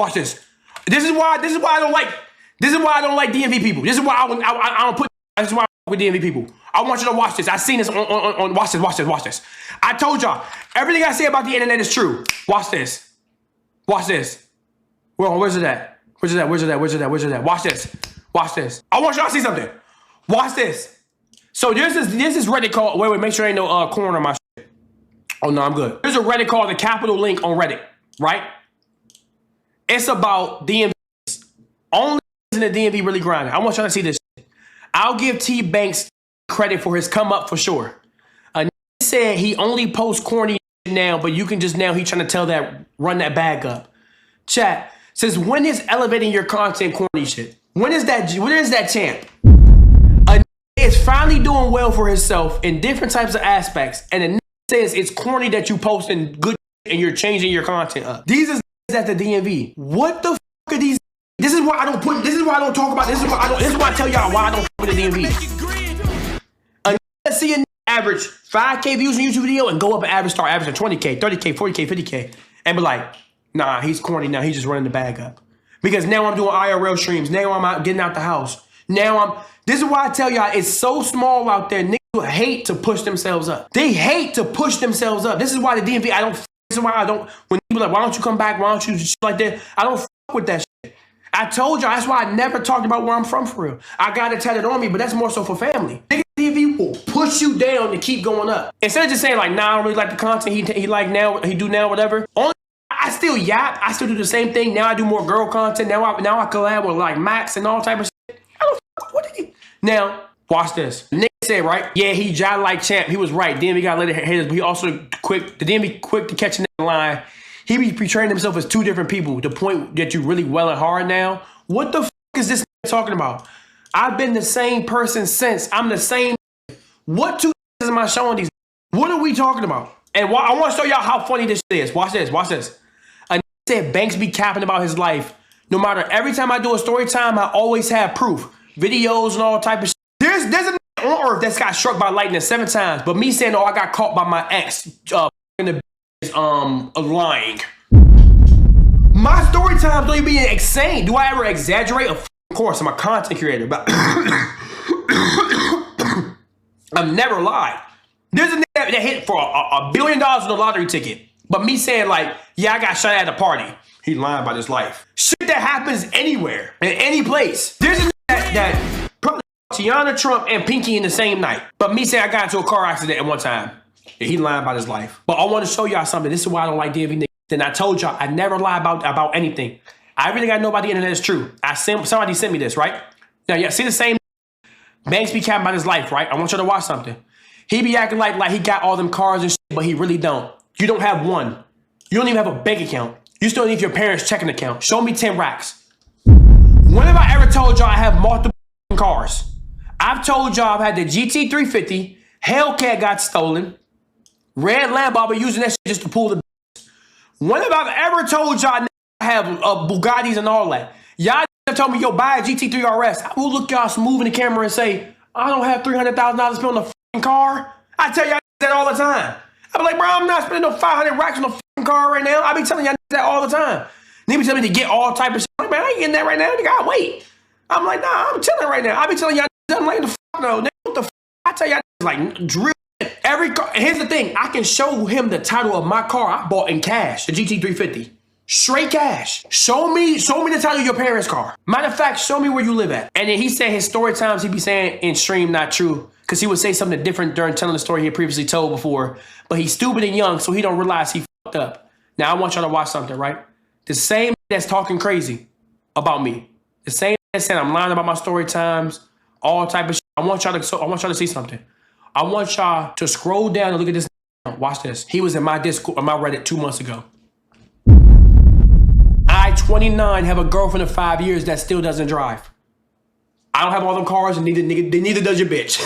This is why I don't like DMV people. This is why I don't put. This is why I don't with DMV people. I want you to watch this. I seen this on watch this. I told y'all everything I say about the internet is true. Watch this. Where's it at? Watch this. I want y'all to see something. Watch this. So there's this Reddit called. Wait, make sure ain't no corner on my shit. Oh no, I'm good. There's a Reddit called the Capital Link on Reddit, right? It's about DMV. Only reason the DMV really grinding. I want y'all to see this shit. I'll give Tbvnks credit for his come up for sure. Said he only posts corny now, but you can just now he trying to run that bag up. Chat, since when is elevating your content corny shit? When is that champ? A is finally doing well for himself in different types of aspects, and a says it's corny that you posting good and you're changing your content up. These is at the DMV. What the fuck are these? This is why I don't talk about this. This is why I tell y'all why I don't fuck with the DMV. See a average 5K views on YouTube video and go up and averaging 20K, 30K, 40K, 50K, and be like, nah, he's corny now. He's just running the bag up. Because now I'm doing IRL streams. Now I'm out getting out the house. This is why I tell y'all it's so small out there. Niggas hate to push themselves up. They hate to push themselves up. This is why the DMV, this is why I don't, when people are like, why don't you come back? Why don't you shit like that? I don't fuck with that shit. I told y'all, that's why I never talked about where I'm from for real. I got it tatted on me, but that's more so for family. Nigga, DMV will push you down to keep going up. Instead of just saying like, nah, I don't really like the content he like now, he do now, whatever. I still yap. I still do the same thing. Now I do more girl content. Now I collab with like Max and all type of shit. I don't fuck, what did he? Now, watch this. Nick said, right? Yeah, he jive like champ. He was right. DMV got let it haters, but he also quick to catch in that line. He be portraying himself as 2 different people. The point that you really well and hard now. What the fuck is this talking about? I've been the same person since. I'm the same. What 2 am I showing these? What are we talking about? And I want to show y'all how funny this is. Watch this. A said Banks be capping about his life. No matter, every time I do a story time, I always have proof. Videos and all type of shit. There's a on earth that's got struck by lightning 7 times. But me saying, oh, I got caught by my ex in the lying. My story times don't even be insane. Do I ever exaggerate? Of course, I'm a content creator, but I've never lied. There's a nigga that hit for $1 billion in a lottery ticket. But me saying like, yeah, I got shot at a party. He lying about his life. Shit that happens anywhere, in any place. There's a nigga that probably Tiana, Trump, and Pinky in the same night. But me saying I got into a car accident at one time. And he lying about his life. But I want to show y'all something. This is why I don't like DMV niggas. Then I told y'all I never lie about anything. Everything I know about the internet is true. Somebody sent me this, right? Now, yeah, see the same Banks be capping about his life, right? I want you to watch something. He be acting like he got all them cars and shit, but he really don't. You don't have one. You don't even have a bank account. You still need your parents' checking account. Show me 10 racks. When have I ever told y'all I have multiple cars? I've told y'all I've had the GT350, Hellcat got stolen, red Lambo, I've been using that shit just to pull the. When have I ever told y'all I have Bugattis and all that? Y'all told me, yo, buy a GT3 RS. I will look y'all smooth in the camera and say, I don't have $300,000 to spend on a fucking car. I tell y'all that all the time. I be like, bro, I'm not spending no 500 racks on a fucking car right now. I be telling y'all that all the time. They be telling me to get all type of shit. I'm like, man, I ain't getting that right now. Nigga, I wait. I'm like, nah, I'm chilling right now. I be telling y'all, I'm like, the fuck no. Nigga, what the fuck? I tell y'all, like, drill every car. And here's the thing. I can show him the title of my car I bought in cash, the GT350. Straight cash. Show me the title of your parents' car. Matter of fact, show me where you live at. And then he said his story times he be saying in stream not true. Because he would say something different during telling the story he had previously told before. But he's stupid and young, so he don't realize he fucked up. Now I want y'all to watch something, right? The same that's talking crazy about me. The same that's saying I'm lying about my story times, all type of shit. I want y'all to see something. I want y'all to scroll down and look at this. Watch this. He was in my Discord, on my Reddit 2 months ago. I, 29, have a girlfriend of 5 years that still doesn't drive. I don't have all them cars, and neither does your bitch.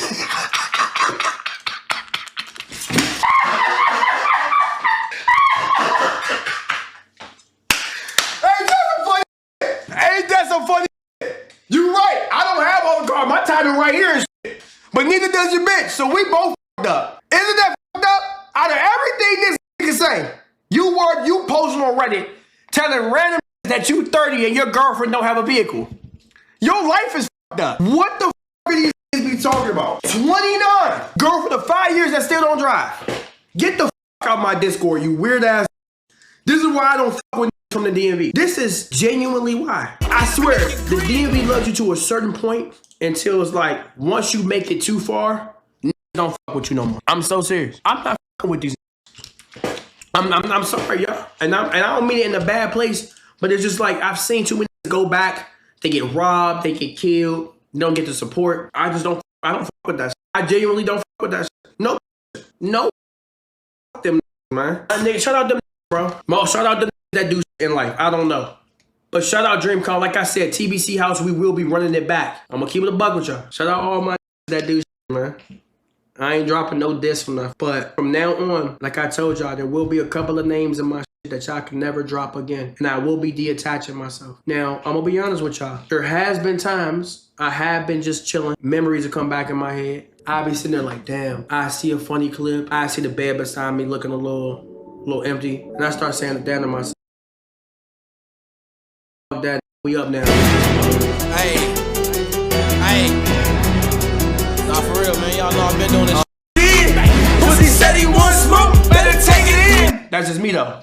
Ain't that some funny shit? You right. I don't have all the cars. My title right here is shit. But neither does your bitch. So we both fucked up. Isn't that fucked up? Out of everything this nigga say, you posting on Reddit telling random that you 30 and your girlfriend don't have a vehicle. Your life is fucked up. What the fuck are these niggas be talking about? 29. Girlfriend of 5 years that still don't drive. Get the fuck out my Discord, you weird ass. This is why I don't fuck with from the DMV. This is genuinely why. I swear, the DMV loves you to a certain point until it's like, once you make it too far, don't fuck with you no more. I'm so serious. I'm not fucking with these. I'm sorry, y'all. And I don't mean it in a bad place, but it's just like, I've seen too many go back, they get robbed, they get killed, they don't get the support. I don't fuck with that shit. I genuinely don't fuck with that shit. No, fuck them man. Nigga, shout out them bro. Shout out them that do shit in life. I don't know. But shout out DreamCon. Like I said, TBC House, we will be running it back. I'm gonna keep it a buck with y'all. Shout out all my that do shit, man. I ain't dropping no diss from that. But from now on, like I told y'all, there will be a couple of names in my shit that y'all can never drop again. And I will be detaching myself. Now, I'm gonna be honest with y'all. There has been times I have been just chilling. Memories will come back in my head. I'll be sitting there like, damn, I see a funny clip. I see the bed beside me looking a little empty. And I start saying it down to myself. That we up now. Hey. Nah, for real, man. Y'all know I've been doing this. Pussy said he want smoke, better take it in. That's just me though.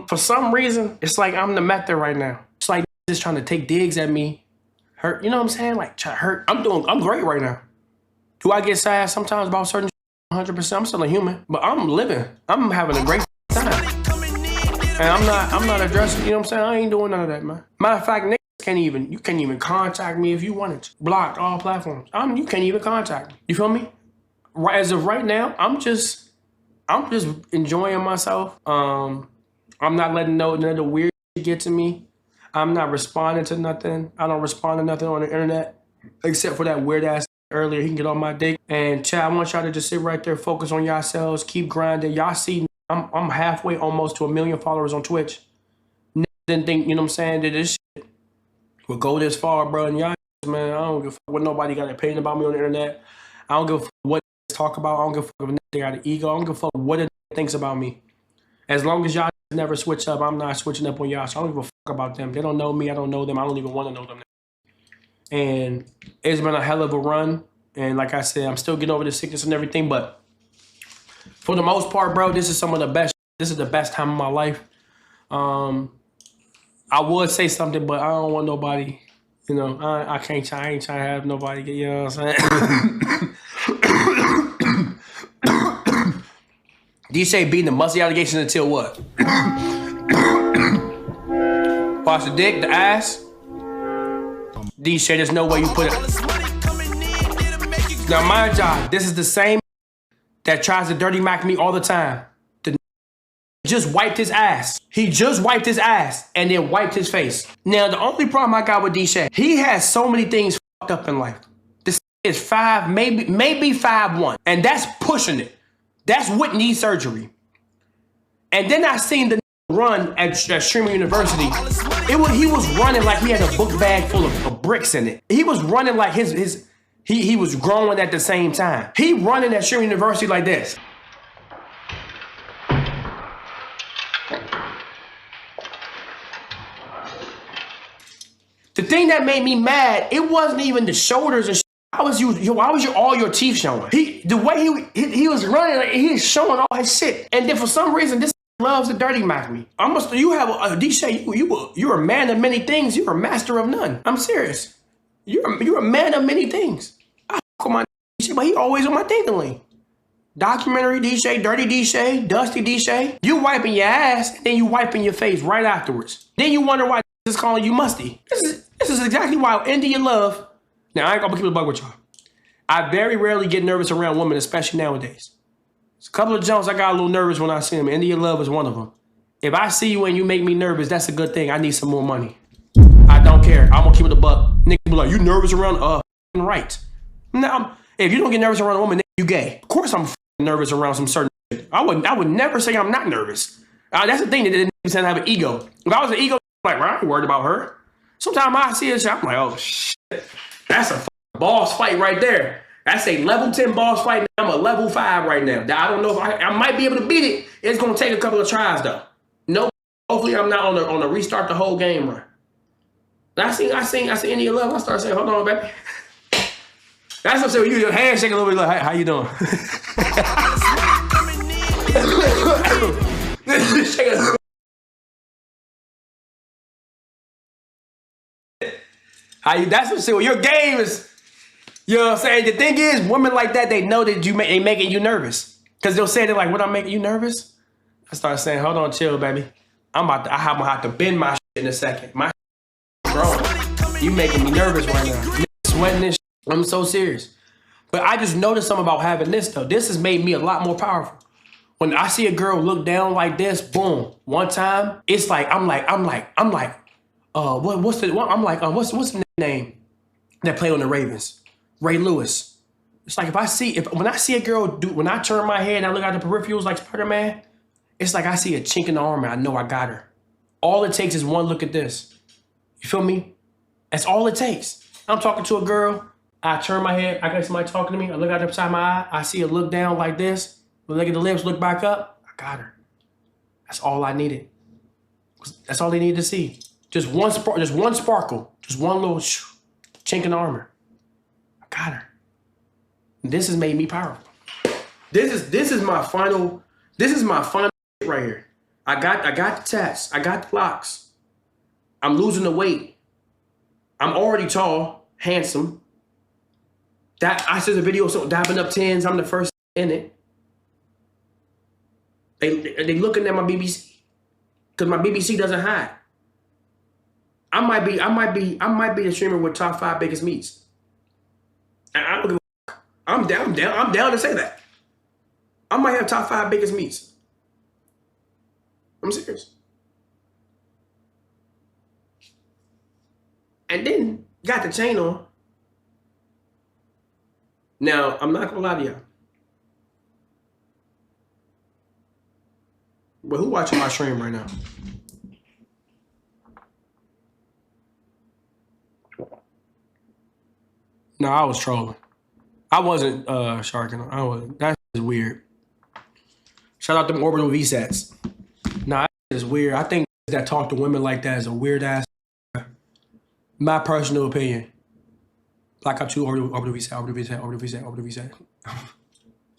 For some reason, it's like I'm the method right now. It's like just trying to take digs at me. Hurt, you know what I'm saying? Like try to hurt. I'm great right now. Do I get sad sometimes about certain 100%? I'm still a human, but I'm living. I'm having a great time. And I'm not addressing, you know what I'm saying? I ain't doing none of that, man. Matter of fact, niggas you can't even contact me if you wanted to. Blocked all platforms. You can't even contact me. You feel me? Right as of right now, I'm just enjoying myself. I'm not letting none of the weird shit get to me. I'm not responding to nothing. I don't respond to nothing on the internet except for that weird ass earlier. He can get on my dick. And chat, I want y'all to just sit right there, focus on yourselves, keep grinding. Y'all see, I'm halfway almost to 1 million followers on Twitch. Didn't think, you know what I'm saying, that this shit would go this far, bro. And y'all, man, I don't give a fuck what nobody got an opinion about me on the internet. I don't give a fuck what they talk about. I don't give a fuck if they got an ego. I don't give a fuck what it thinks about me. As long as y'all never switch up, I'm not switching up on y'all. So I don't give a fuck about them. They don't know me. I don't know them. I don't even want to know them. And it's been a hell of a run. And like I said, I'm still getting over the sickness and everything, but For the most part, bro, this is some of the best. This is the best time of my life. I would say something, but I don't want nobody, you know, I ain't trying to have nobody get, you know what I'm saying? DJ beating the musty allegations until what? Watch the dick, the ass. DJ, there's no way you put it. Now, mind y'all, this is the same that tries to dirty Mac me all the time. The just wiped his ass. He just wiped his ass and then wiped his face. Now, the only problem I got with DJ, he has so many things fucked up in life. This is 5, maybe 5'1", and that's pushing it. That's with knee surgery. And then I seen the run at Streamer University. He was running like he had a book bag full of bricks in it. He was running like he was growing at the same time. He running at Streamer University like this. The thing that made me mad, it wasn't even the shoulders and shit. Why was all your teeth showing? The way he was running, like, he was showing all his shit. And then for some reason, this loves to dirty Mac me. You have a DJ, you're a man of many things. You're a master of none. I'm serious. You're a man of many things. I fuck with my DJ, but he always on my ding-a-ling. Documentary DJ, dirty DJ, dusty DJ. You wiping your ass, and then you wiping your face right afterwards. Then you wonder why is calling you musty. This is exactly why India love. Now, I ain't gonna keep it a bug with y'all. I very rarely get nervous around women, especially nowadays. There's a couple of jumps I got a little nervous when I see them. India love is one of them. If I see you and you make me nervous, that's a good thing. I need some more money. I don't care. I'm gonna keep it a buck. Nigga be like, you nervous around right. Now, if you don't get nervous around a woman, you gay. Of course I'm nervous around some certain shit. I would never say I'm not nervous. That's the thing that didn't have an ego. If I was an ego, I'm like, well, I ain't worried about her. Sometimes I see it, I'm like, oh shit. That's a boss fight right there. That's a level 10 boss fight. I'm a level 5 right now. I don't know if I might be able to beat it. It's gonna take a couple of tries though. No, hopefully I'm not on the restart the whole game run. I seen India love. I start saying, hold on, baby. That's what I'm saying. You your hand shaking a little bit like, how you doing? Shaking. That's what I'm saying. Well, your game is, you know what I'm saying? The thing is, women like that, they know that they making you nervous. Because they'll say, they're like, what, I'm making you nervous? I start saying, hold on, chill, baby. I'm gonna have to bend my shit in a second. My shit growing. You making me nervous right now. You sweating this shit. I'm so serious. But I just noticed something about having this, though. This has made me a lot more powerful. When I see a girl look down like this, boom, one time, it's like, I'm like, what's the name that played on the Ravens? Ray Lewis. It's like when I see a girl when I turn my head and I look at the peripherals like Spider-Man, it's like I see a chink in the armor. I know I got her. All it takes is one look at this. You feel me? That's all it takes. I'm talking to a girl. I turn my head. I got somebody talking to me. I look out the side of my eye. I see her look down like this. Look at the lips. Look back up. I got her. That's all I needed. That's all they needed to see. Just one sparkle. Just one little chink in the armor. I got her. This has made me powerful. This is my final shit right here. I got the tats. I got the locks. I'm losing the weight. I'm already tall, handsome. I saw the video so diving up 10s. I'm the first in it. They looking at my BBC because my BBC doesn't hide. I might be the streamer with top 5 biggest meets. And I don't give a fuck. I'm down to say that. I might have top 5 biggest meets. I'm serious. And then got the chain on. Now, I'm not gonna lie to y'all. But who watching my stream right now? No, I was trolling. I wasn't sharking. I wasn't. That is weird. Shout out them orbital VSATs. Nah, that is weird. I think that talk to women like that is a weird ass. My personal opinion. Black Ops 2 orbital VSAT, orbital VSAT, orbital VSAT, orbital VSAT.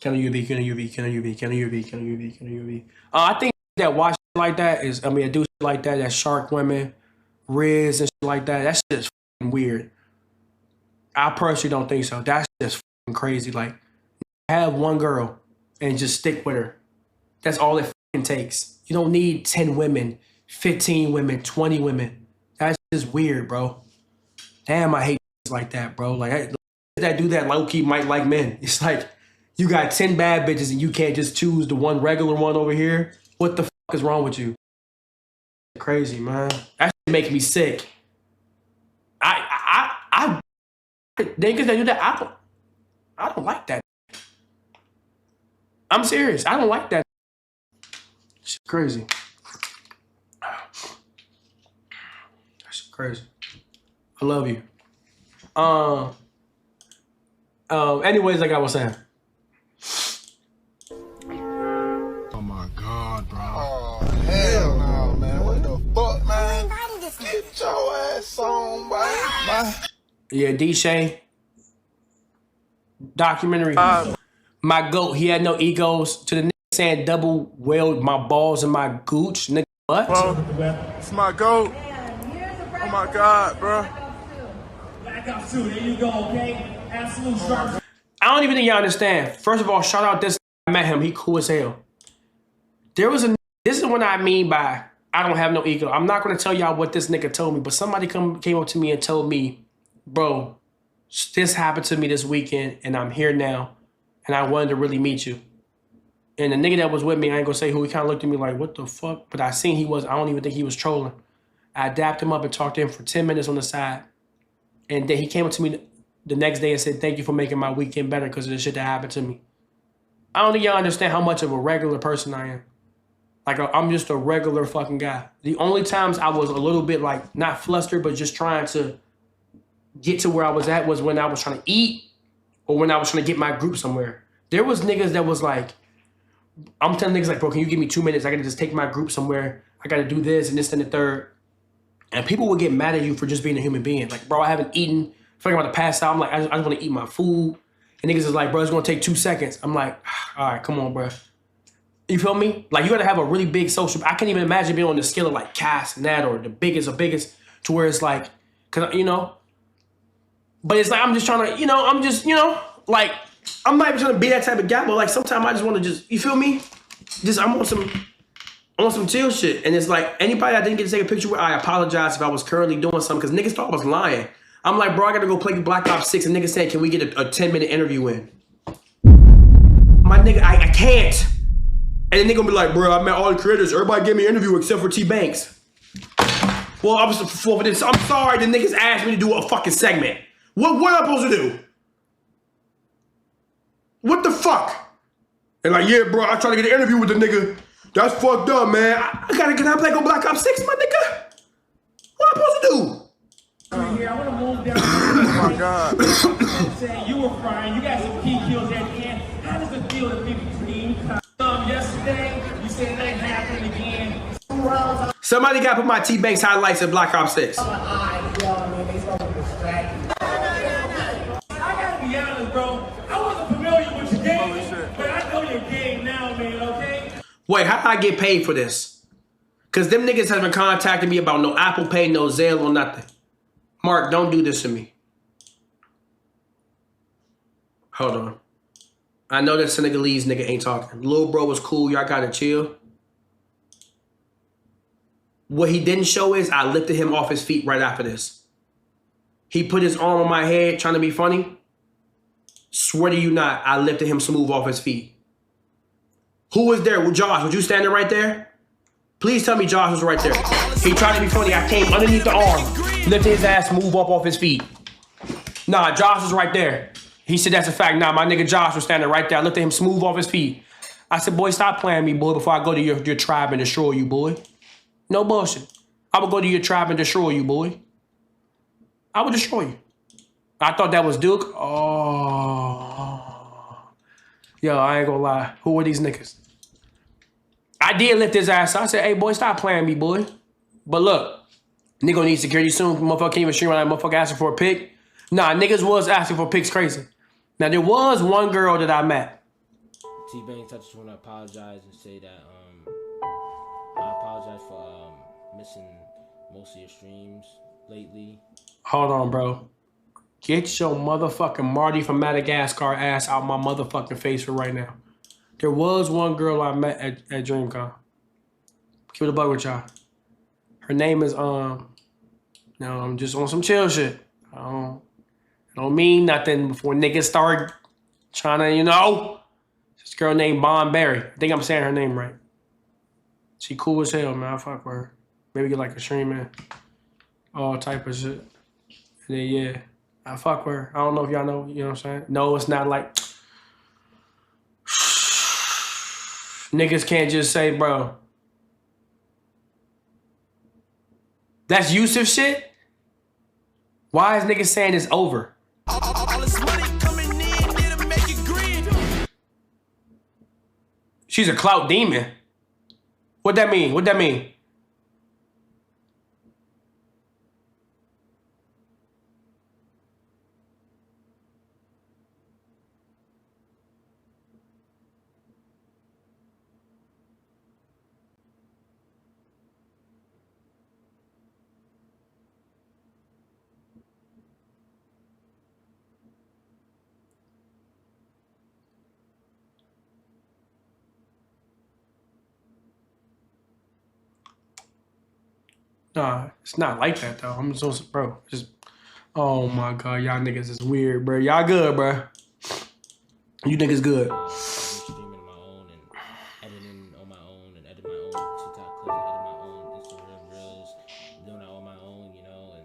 Can I UV? Can I UV? Can I UV? Can I UV? Can I UV? Can I UV? I think that watch shit like that is, I mean, do shit like that, that shark women, Riz and shit like that. That shit is fucking weird. I personally don't think so. That's just fucking crazy. Like, have one girl and just stick with her. That's all it fucking takes. You don't need 10 women, 15 women, 20 women. That's just weird, bro. Damn, I hate like that, bro. Like, that do that low-key might like men. It's like, you got 10 bad bitches and you can't just choose the one regular one over here. What the fuck is wrong with you? Crazy, man. That shit make me sick. Niggas that do that, I don't like that. I'm serious. I don't like that. Shit crazy. That's crazy. I love you. Anyways, like I was saying. Oh my God, bro. Oh, hell no, man. What the fuck, man? Get your ass on, boy. Yeah, D-Shay. Documentary. My GOAT, he had no egos. To the nigga saying double weld my balls in my gooch. Nigga, what? Bro, it's my GOAT. Oh my God, bro. Blackout 2, there you go, okay? Absolute sharp. I don't even think y'all understand. First of all, shout out this. I met him. He cool as hell. This is what I mean by I don't have no ego. I'm not going to tell y'all what this nigga told me, but somebody came up to me and told me, bro, this happened to me this weekend, and I'm here now, and I wanted to really meet you. And the nigga that was with me, I ain't going to say who, he kind of looked at me like, what the fuck? But I seen I don't even think he was trolling. I dapped him up and talked to him for 10 minutes on the side. And then he came up to me the next day and said, thank you for making my weekend better because of the shit that happened to me. I don't think y'all understand how much of a regular person I am. Like, I'm just a regular fucking guy. The only times I was a little bit, like, not flustered, but just trying to get to where I was at was when I was trying to eat or when I was trying to get my group somewhere. There was niggas that was like, I'm telling niggas like, bro, can you give me 2 minutes? I gotta just take my group somewhere. I gotta do this and this and the third. And people would get mad at you for just being a human being. Like, bro, I haven't eaten. I feel like I'm about to pass out. I'm like, I just want to eat my food. And niggas is like, bro, it's gonna take 2 seconds. I'm like, all right, come on, bro. You feel me? Like, you gotta have a really big social. I can't even imagine being on the scale of like Cass and that or the biggest to where it's like, cause you know. But it's like I'm just trying to, you know, I'm just, you know, like I'm not even trying to be that type of guy, but like sometimes I just want to just, you feel me? Just I want some chill shit. And it's like anybody I didn't get to take a picture with, I apologize if I was currently doing something because niggas thought I was lying. I'm like, bro, I gotta go play Black Ops 6 and niggas saying, can we get a 10-minute interview in? My nigga, I can't. And then they gonna be like, bro, I met all the creators. Everybody gave me an interview except for Tbvnks. Well, I was for this. I'm sorry the niggas asked me to do a fucking segment. What am I supposed to do? What the fuck? And like, yeah, bro, I trying to get an interview with the nigga. That's fucked up, man. Can I play go Black Ops 6, my nigga? What am I supposed to do? Here, I want to move down. Oh my God. Saying you were frying, you got some key kills at the end. How does it feel to be DreamCon? Yesterday, you said that happened again. Somebody got to put my Tbvnks highlights in Black Ops 6. I gotta be honest, bro. I wasn't familiar with your game, but I know your game now, man, okay? Wait, how did I get paid for this? Because them niggas have been contacting me about no Apple Pay, no Zelle, or nothing. Mark, don't do this to me. Hold on. I know that Senegalese nigga ain't talking. Lil bro was cool. Y'all gotta chill. What he didn't show is I lifted him off his feet right after this. He put his arm on my head trying to be funny. Swear to you not, I lifted him smooth off his feet. Who was there? Well, Josh, was you standing right there? Please tell me Josh was right there. He tried to be funny. I came underneath the arm, lifted his ass, move up off his feet. Nah, Josh was right there. He said that's a fact. Nah, my nigga Josh was standing right there. I looked at him smooth off his feet. I said, boy, stop playing me, boy, before I go to your tribe and destroy you, boy. No bullshit. I would go to your tribe and destroy you, boy. I would destroy you. I thought that was Duke. Oh. Yo, I ain't gonna lie. Who are these niggas? I did lift his ass. I said, hey, boy, stop playing me, boy. But look, nigga gonna need security soon. Motherfucker can't even stream on that motherfucker asking for a pic. Nah, niggas was asking for pics crazy. Now, there was one girl that I met Tbvnks, I just want to apologize and say that I apologize for missing most of your streams lately. Hold on, bro. Get your motherfucking Marty from Madagascar ass out my motherfucking face for right now. There was one girl I met at DreamCon. Keep it a bug with y'all. Her name is no, I'm just on some chill shit. I don't mean nothing before niggas start trying to, you know. This girl named Bon Berry. I think I'm saying her name right. She cool as hell, man. I fuck with her. Maybe get like a stream in. All type of shit. And then, yeah, I fuck with her. I don't know if y'all know, you know what I'm saying? No, it's not like... Niggas can't just say, bro. That's Yusuf shit? Why is niggas saying it's over? All this money coming in, it'll make it green. She's a clout demon. What that mean? What that mean? Nah, it's not like that though. I'm so bro. Just oh my god, y'all niggas is weird, bro. Y'all good, bro. You niggas good. Streaming on my own and editing on my own and edit my own TikTok clips, edit my own Instagram reels, doing that on my own, you know,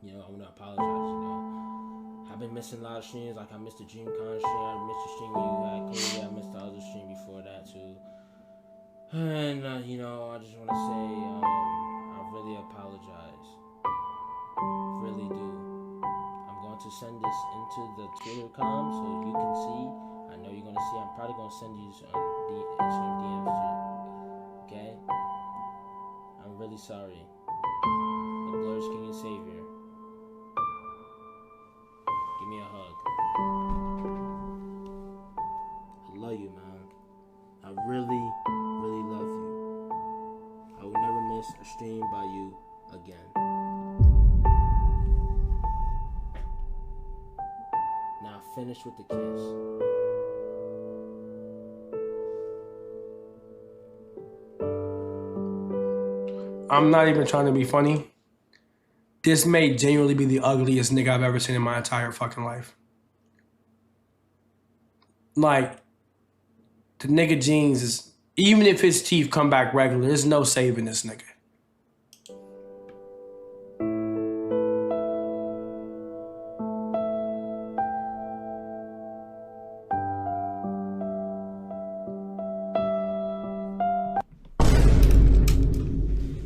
and I want to apologize, you know. I've been missing a lot of streams, like I missed the DreamCon stream, I missed the stream when you had COVID, I missed the other stream before that too. And you know, I just want to say I really apologize. Really do. I'm going to send this into the Twitter com so you can see. I know you're going to see. I'm probably going to send you some DMs too. Okay? I'm really sorry. The Blur's King and Savior. Give me a hug. I love you, man. I really love you. I will never miss a stream by you again. Now finish with the kiss. I'm not even trying to be funny. This may genuinely be the ugliest nigga I've ever seen in my entire fucking life. Like, the nigga jeans is, even if his teeth come back regular, there's no saving this nigga.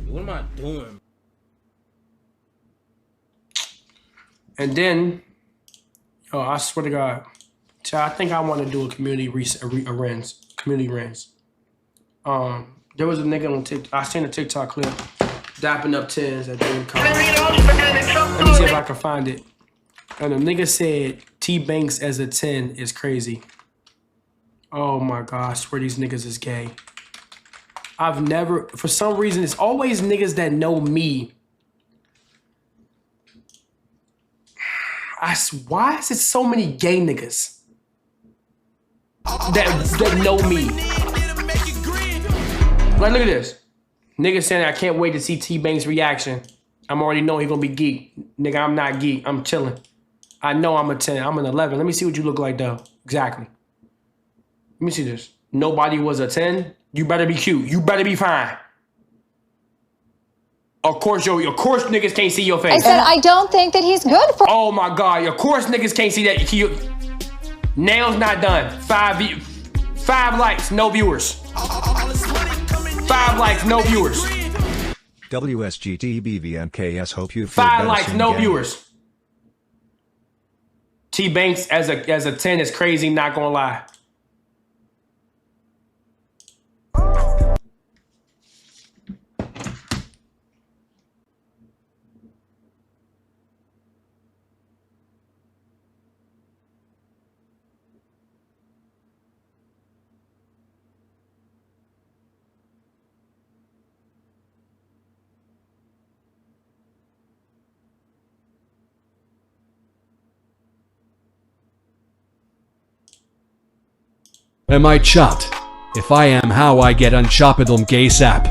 What am I doing? And then, yo, I swear to God, I think I want to do a community community rings. There was a nigga on TikTok. I seen a TikTok clip, dapping up tens at DreamCon. Let me see if I can find it. And the nigga said Tbvnks as a 10 is crazy. Oh my God, I swear these niggas is gay. I've never, for some reason, it's always niggas that know me. Why is it so many gay niggas that know me? Like, look at this. Nigga saying I can't wait to see Tbvnks' reaction. I'm already knowing he gonna be geek. Nigga, I'm not geek. I'm chilling. I know I'm a 10. I'm an 11. Let me see what you look like though. Exactly. Let me see this. Nobody was a 10. You better be cute. You better be fine. Of course niggas can't see your face. I said I don't think that he's good for. Oh my God. Of course niggas can't see that. Nails not done. 5 likes, no viewers. 5 likes, no viewers. WSG Tbvnks, hope you feel 5 better likes, soon no again. viewers. Tbvnks as a 10 is crazy, not gonna lie. Am I chopped? If I am, how I get unchoppable ASAP?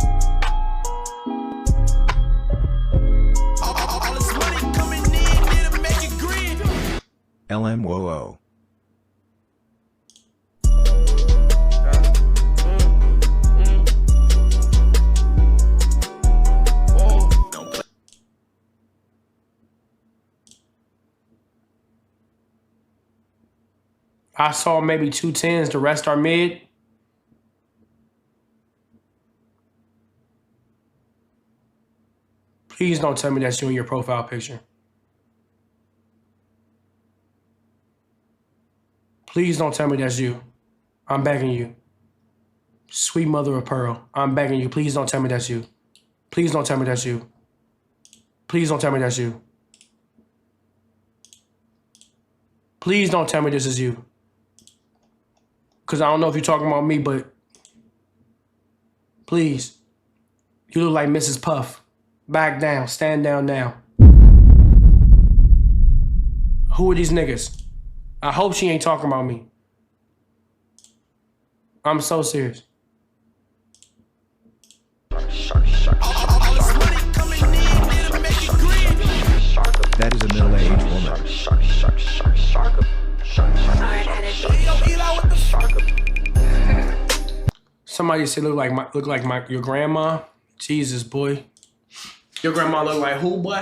All this money coming in, need to make it green. LMWOO. I saw maybe 2 10s, the rest are mid. Please don't tell me that's you in your profile picture. Please don't tell me that's you. I'm begging you. Sweet mother of pearl, I'm begging you. Please don't tell me that's you. Please don't tell me that's you. Please don't tell me that's you. Please don't tell me this is you. Because I don't know if you're talking about me, but please. You look like Mrs. Puff. Back down. Stand down now. Who are these niggas? I hope she ain't talking about me. I'm so serious. That is a middle-aged woman. Somebody said look like your grandma. Jesus, boy. Your grandma look like who, boy?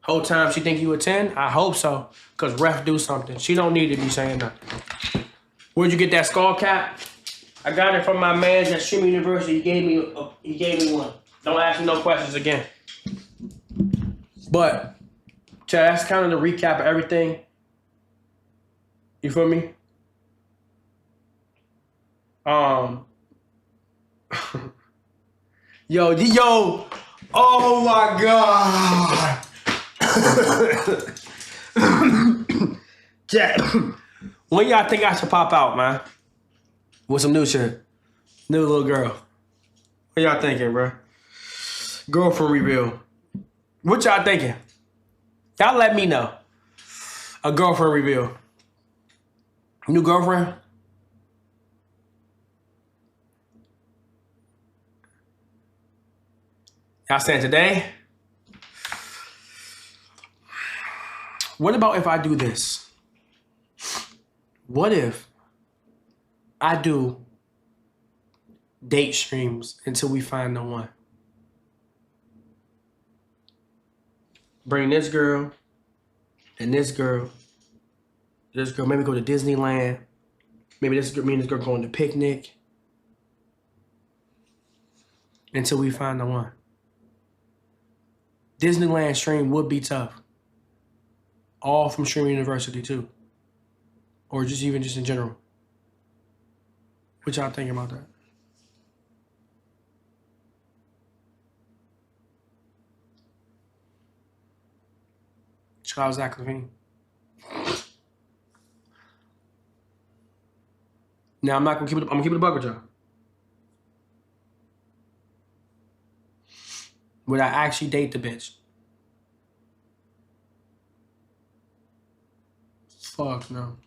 Whole time she think you a 10? I hope so. Cause ref do something. She don't need to be saying nothing. Where'd you get that skull cap? I got it from my man at Stream University. He gave me one. Don't ask me no questions again. But that's kind of the recap of everything. You feel me? Yo, oh my God. Jack, when y'all think I should pop out, man? With some new shit. New little girl. What y'all thinking, bro? Girlfriend reveal. What y'all thinking? Y'all let me know. A girlfriend reveal. New girlfriend? Y'all saying today? What about if I do this? What if I do date streams until we find the one? Bring this girl and this girl. This girl, maybe go to Disneyland. Maybe this girl, me and this girl going to picnic. Until we find the one. Disneyland stream would be tough. All from Stream University too. Or just even just in general. What y'all think about that? Charles Acklevine. Now I'm not gonna keep it. I'm gonna keep it a buck with y'all. Would I actually date the bitch? Fuck no.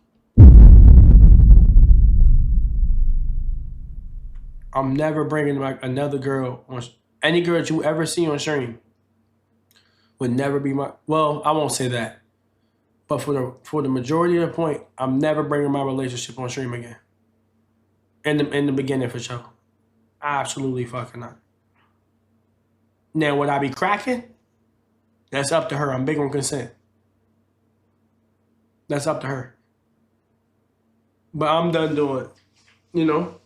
I'm never bringing like another girl on any girl that you ever see on stream. Would never be my. Well, I won't say that, but for the majority of the point, I'm never bringing my relationship on stream again. In the beginning for sure, absolutely fucking not. Now, would I be cracking? That's up to her. I'm big on consent. That's up to her. But I'm done doing it. You know?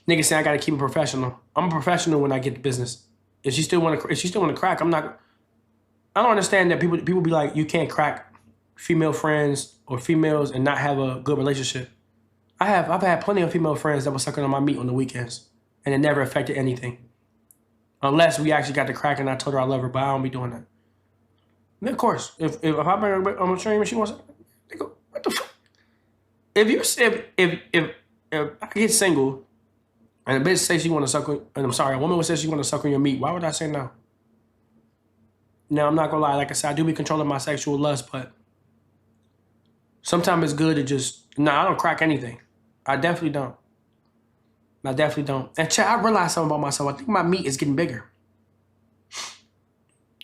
Niggas say I gotta keep it professional. I'm a professional when I get the business. If she still wanna crack, I'm not. I don't understand that people be like, you can't crack female friends or females and not have a good relationship. I've had plenty of female friends that were sucking on my meat on the weekends, and it never affected anything. Unless we actually got to crack and I told her I love her, but I don't be doing that. And of course, if I bring her on the stream and she wants, they go, what the fuck? If I get single and a bitch say she want to suck on, and I'm sorry, a woman would say she want to suck on your meat, why would I say no? Now, I'm not gonna lie, like I said, I do be controlling my sexual lust, but sometimes it's good to just, I don't crack anything. I definitely don't. I definitely don't. And chat, I realized something about myself. I think my meat is getting bigger.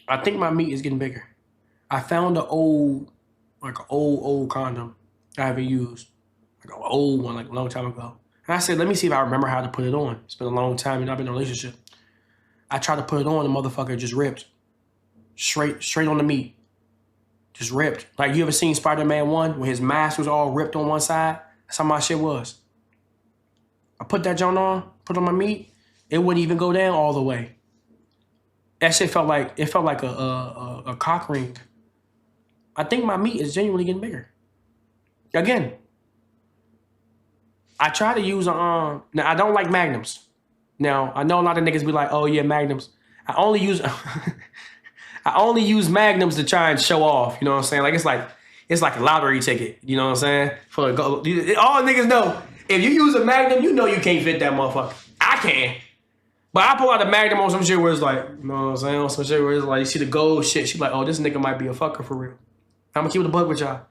I think my meat is getting bigger. I found an old condom I haven't used. Like an old one, like a long time ago. And I said, let me see if I remember how to put it on. It's been a long time and I've been in a relationship. I tried to put it on, the motherfucker just ripped. Straight on the meat. Just ripped. Like, you ever seen Spider-Man 1 where his mask was all ripped on one side? That's how my shit was. I put that joint on, put on my meat, it wouldn't even go down all the way. That shit felt like a cock ring. I think my meat is genuinely getting bigger. Again, I try to use now I don't like Magnums. Now I know a lot of niggas be like, oh yeah, Magnums. I only use Magnums to try and show off. You know what I'm saying? Like it's like a lottery ticket. You know what I'm saying? For all niggas know. If you use a Magnum, you know you can't fit that motherfucker. I can. But I pull out a Magnum on some shit where it's like, you know what I'm saying? On some shit where it's like, you see the gold shit. She like, oh, this nigga might be a fucker for real. I'm gonna keep the bug with y'all.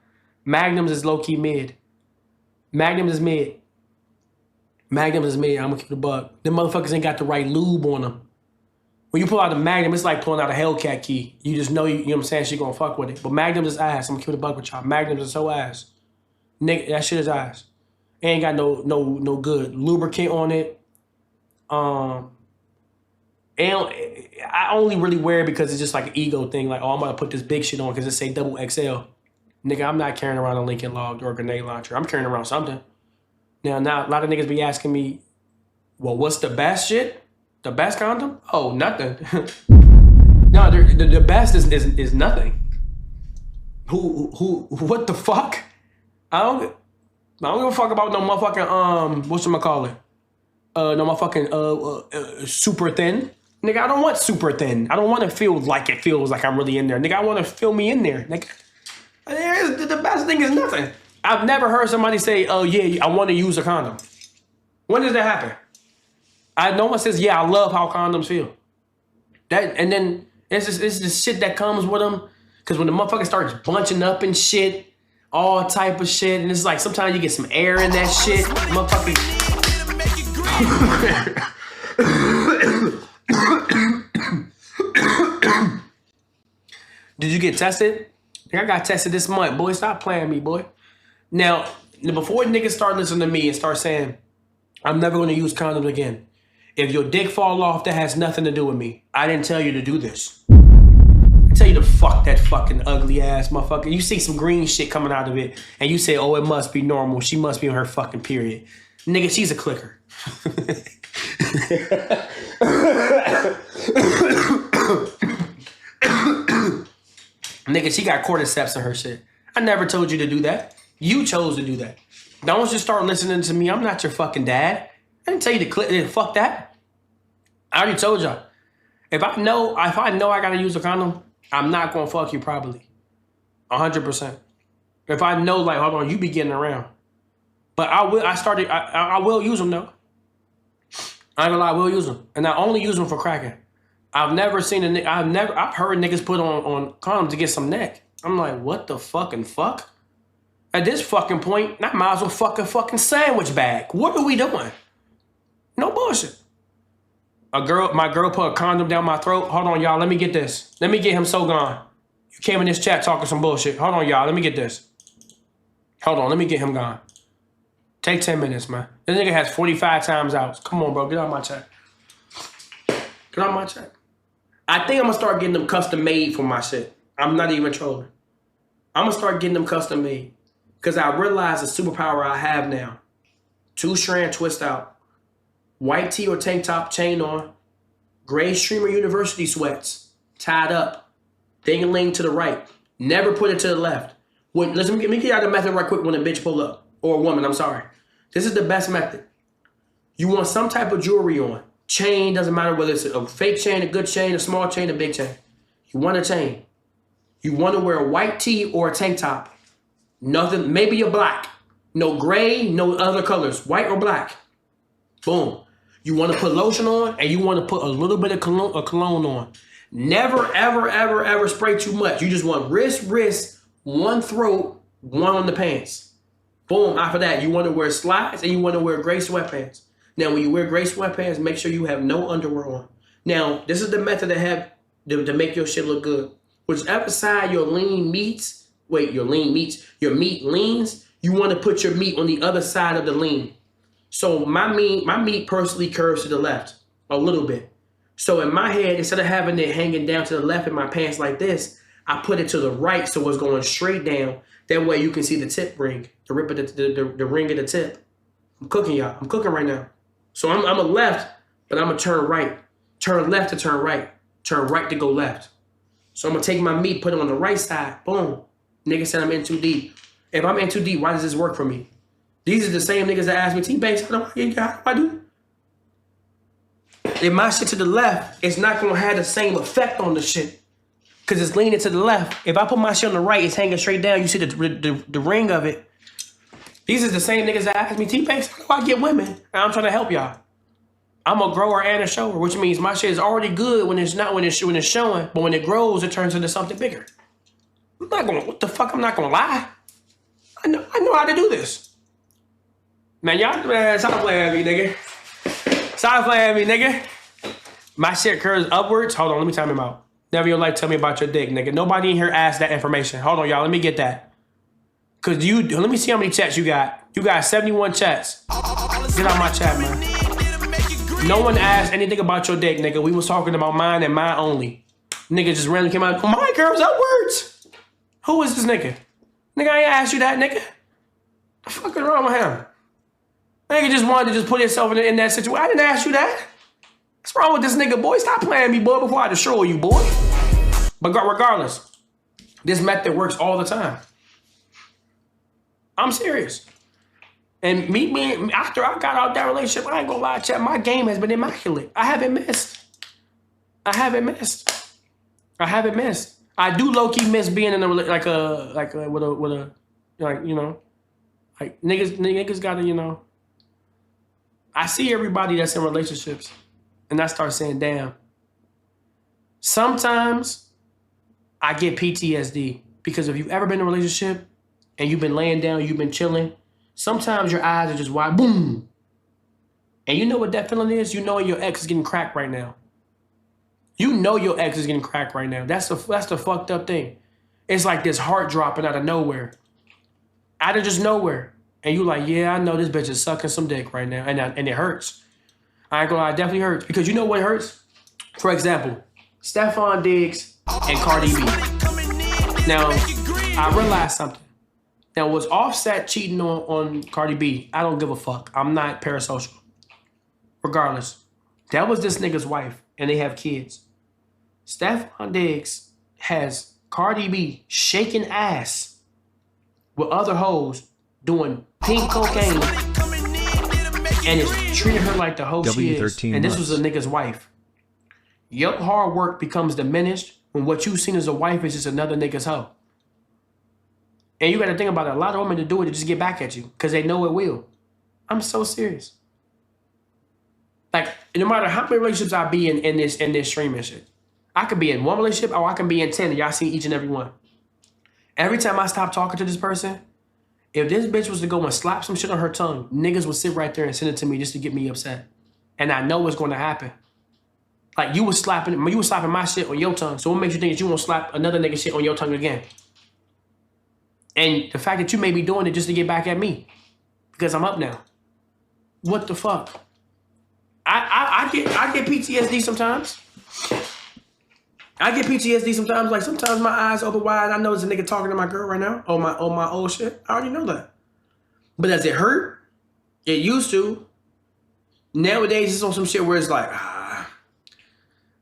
Magnums is low-key mid. Magnums is mid. Magnums is mid. I'm gonna keep the bug. Them motherfuckers ain't got the right lube on them. When you pull out a Magnum, it's like pulling out a Hellcat key. You just know, you know what I'm saying? She gonna fuck with it. But Magnums is ass. I'm gonna keep the bug with y'all. Magnums is so ass. Nigga, that shit is ass. Ain't got no good lubricant on it. And I only really wear it because it's just like an ego thing. Like, oh, I'm gonna put this big shit on because it say XXL. Nigga, I'm not carrying around a Lincoln Log or a grenade launcher. I'm carrying around something. Now a lot of niggas be asking me, well, what's the best shit? The best condom? Oh, nothing. No, the best is nothing. What the fuck? I don't give a fuck about no motherfucking, whatchamacallit? No motherfucking, super thin. Nigga, I don't want super thin. I don't want to feel like it feels like I'm really in there. Nigga, I want to feel me in there. Nigga, the best thing is nothing. I've never heard somebody say, oh yeah, I want to use a condom. When does that happen? No one says, yeah, I love how condoms feel. And then it's just shit that comes with them. Because when the motherfucker starts bunching up and shit, all type of shit, and it's like sometimes you get some air in that shit, motherfucker. Did you get tested? I got tested this month, boy. Stop playing me, boy. Now, before niggas start listening to me and start saying, I'm never going to use condoms again. If your dick fall off, that has nothing to do with me. I didn't tell you to do this. I tell you to fuck that fucking ugly ass motherfucker. You see some green shit coming out of it, and you say, oh, it must be normal. She must be on her fucking period. Nigga, she's a clicker. Nigga, she got cordyceps in her shit. I never told you to do that. You chose to do that. Don't just start listening to me. I'm not your fucking dad. I didn't tell you to click. Fuck that. I already told y'all. If I know I gotta use a condom, I'm not gonna fuck you probably. 100%. If I know, like, hold on, you be getting around. But I will use them though. I ain't gonna lie, I will use them. And I only use them for cracking. I've never seen I've heard niggas put on condoms to get some neck. I'm like, what the fucking fuck? At this fucking point, I might as well fuck a fucking sandwich bag. What are we doing? No bullshit. My girl put a condom down my throat. Hold on, y'all, let me get this. Let me get him so gone. You came in this chat talking some bullshit. Hold on, y'all, let me get this. Hold on, let me get him gone. Take 10 minutes, man. This nigga has 45 times out. Come on, bro, get out my chat. Get out my chat. I think I'm gonna start getting them custom made for my shit. I'm not even trolling. I'm gonna start getting them custom made. Because I realize the superpower I have now. 2-strand twist out. White tee or tank top, chain on. Gray streamer university sweats. Tied up. Ding-a-ling to the right. Never put it to the left. Let me give you the method right quick when a bitch pull up. Or a woman, I'm sorry. This is the best method. You want some type of jewelry on. Chain, doesn't matter whether it's a fake chain, a good chain, a small chain, a big chain. You want a chain. You want to wear a white tee or a tank top. Nothing, maybe a black. No gray, no other colors. White or black. Boom. You want to put lotion on and you want to put a little bit of cologne on. Never, ever, ever, ever spray too much. You just want wrist, one throat, one on the pants. Boom, after that, you want to wear slides and you want to wear gray sweatpants. Now, when you wear gray sweatpants, make sure you have no underwear on. Now, this is the method to make your shit look good. Whichever side your meat leans, you want to put your meat on the other side of the lean. So my meat personally curves to the left a little bit. So in my head, instead of having it hanging down to the left in my pants like this, I put it to the right so it's going straight down. That way you can see the tip ring, the ring of the tip. I'm cooking, y'all. I'm cooking right now. So I'm a left, but I'm going to turn right. Turn left to turn right. Turn right to go left. So I'm going to take my meat, put it on the right side. Boom. Nigga said I'm in too deep. If I'm in too deep, why does this work for me? These are the same niggas that ask me, Tbvnks, how do I do? If my shit to the left, it's not going to have the same effect on the shit. Because it's leaning to the left. If I put my shit on the right, it's hanging straight down. You see the ring of it. These are the same niggas that ask me, Tbvnks, how do I get women? And I'm trying to help y'all. I'm a grower and a shower, which means my shit is already good when it's showing. But when it grows, it turns into something bigger. What the fuck? I'm not going to lie. I know how to do this. Man, stop playing with me, nigga. Stop playing with me, nigga. My shit curves upwards. Hold on, let me time him out. Never in your life tell me about your dick, nigga. Nobody in here asked that information. Hold on, y'all. Let me get that. Cause let me see how many chats you got. You got 71 chats. Get out my chat, man. No one asked anything about your dick, nigga. We was talking about mine and mine only. Nigga just randomly came out. Oh, mine curves upwards. Who is this nigga? Nigga, I ain't asked you that, nigga. The fuck is wrong with him? Nigga just wanted to just put himself in that situation. I didn't ask you that. What's wrong with this nigga, boy? Stop playing me, boy, before I destroy you, boy. But regardless, this method works all the time. I'm serious. And me being, after I got out that relationship, I ain't gonna lie, chat, my game has been immaculate. I haven't missed. I do low-key miss being in a niggas gotta, I see everybody that's in relationships and I start saying, damn. Sometimes I get PTSD because if you've ever been in a relationship and you've been laying down, you've been chilling, sometimes your eyes are just wide, boom. And you know what that feeling is? You know your ex is getting cracked right now. You know your ex is getting cracked right now. That's the fucked up thing. It's like this heart dropping out of nowhere. Out of just nowhere. And you like, yeah, I know this bitch is sucking some dick right now. And it hurts. I ain't gonna lie, it definitely hurts. Because you know what hurts? For example, Stephon Diggs and Cardi B. Now, I realized something. Now, was Offset cheating on Cardi B? I don't give a fuck. I'm not parasocial. Regardless, that was this nigga's wife, and they have kids. Stephon Diggs has Cardi B shaking ass with other hoes doing pink cocaine and is treating her like the hoe she is. And this was a nigga's wife. Your hard work becomes diminished when what you've seen as a wife is just another nigga's hoe. And you got to think about it. A lot of women to do it to just get back at you because they know it will. I'm so serious. Like, no matter how many relationships I be in this streaming shit, I could be in one relationship or I can be in 10 and y'all see each and every one. Every time I stop talking to this person, if this bitch was to go and slap some shit on her tongue, niggas would sit right there and send it to me just to get me upset. And I know what's going to happen. Like, you was slapping my shit on your tongue, so what makes you think that you won't slap another nigga shit on your tongue again? And the fact that you may be doing it just to get back at me because I'm up now. What the fuck? I get PTSD sometimes. Like sometimes my eyes open wide. I know there's a nigga talking to my girl right now. On my old shit. I already know that. But does it hurt? It used to. Nowadays it's on some shit where it's like,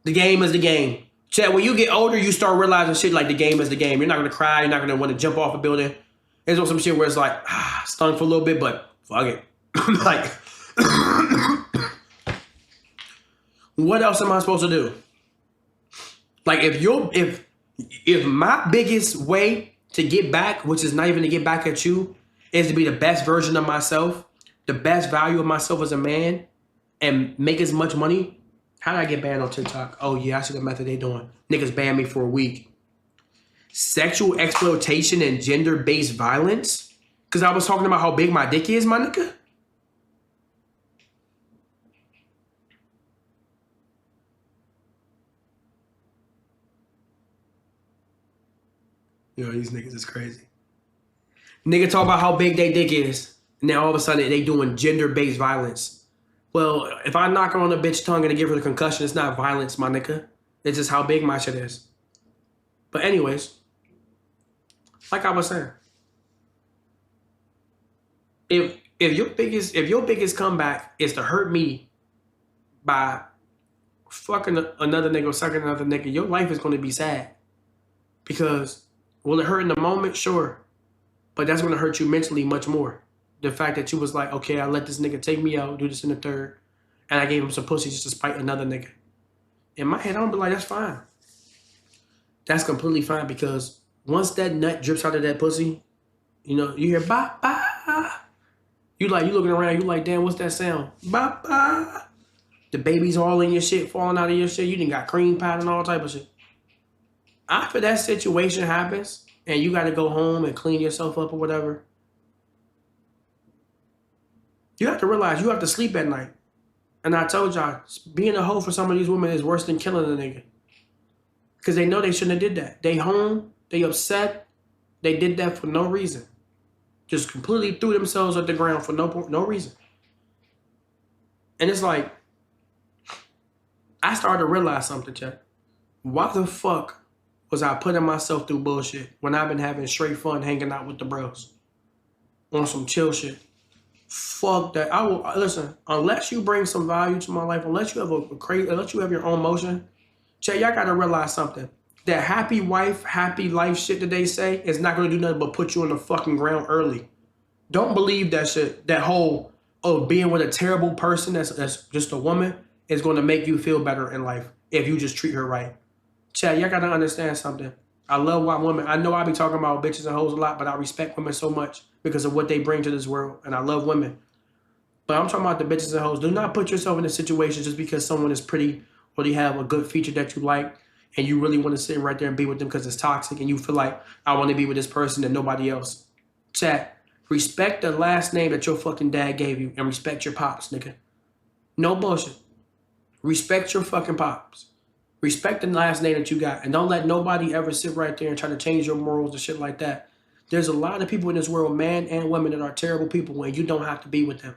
the game is the game. Chat, when you get older, you start realizing shit like the game is the game. You're not gonna cry. You're not gonna want to jump off a building. It's on some shit where it's like, stung for a little bit, but fuck it. Like, what else am I supposed to do? Like, if my biggest way to get back, which is not even to get back at you, is to be the best version of myself, the best value of myself as a man, and make as much money. How did I get banned on TikTok? Oh yeah, I see the method they doing. Niggas banned me for a week. Sexual exploitation and gender-based violence Because I was talking about how big my dick is, my nigga? Yo, these niggas is crazy. Nigga talk about how big they dick is. And then all of a sudden they doing gender-based violence. Well, if I knock her on the bitch tongue and I give her the concussion, it's not violence, my nigga. It's just how big my shit is. But anyways, like I was saying, if your biggest comeback is to hurt me by fucking another nigga or sucking another nigga, your life is going to be sad. Because will it hurt in the moment? Sure. But that's going to hurt you mentally much more. The fact that you was like, okay, I let this nigga take me out, do this in the third, and I gave him some pussy just to spite another nigga. In my head, I'm be like, that's fine. That's completely fine, because once that nut drips out of that pussy, you know, you hear ba ba. You looking around, you like, damn, what's that sound? Ba ba. The baby's all in your shit, falling out of your shit. You done got cream pie and all type of shit. After that situation happens, and you got to go home and clean yourself up or whatever, you have to realize you have to sleep at night. And I told y'all, being a hoe for some of these women is worse than killing a nigga. Because they know they shouldn't have did that. They home, they upset, they did that for no reason. Just completely threw themselves at the ground for no reason. And it's like, I started to realize something, Chuck. Why the fuck was I putting myself through bullshit when I've been having straight fun hanging out with the bros on some chill shit? Fuck that. I will listen. Unless you bring some value to my life, unless you have unless you have your own motion, Chet, y'all gotta realize something. That happy wife, happy life shit that they say is not gonna do nothing but put you on the fucking ground early. Don't believe that shit. That whole being with a terrible person that's just a woman is gonna make you feel better in life if you just treat her right. Chet, y'all gotta understand something. I love white women. I know I be talking about bitches and hoes a lot, but I respect women so much because of what they bring to this world, and I love women. But I'm talking about the bitches and hoes. Do not put yourself in a situation just because someone is pretty or they have a good feature that you like, and you really want to sit right there and be with them because it's toxic, and you feel like, I want to be with this person and nobody else. Chat, respect the last name that your fucking dad gave you, and respect your pops, nigga. No bullshit. Respect your fucking pops. Respect the last name that you got, and don't let nobody ever sit right there and try to change your morals and shit like that. There's a lot of people in this world, men and women, that are terrible people, and you don't have to be with them.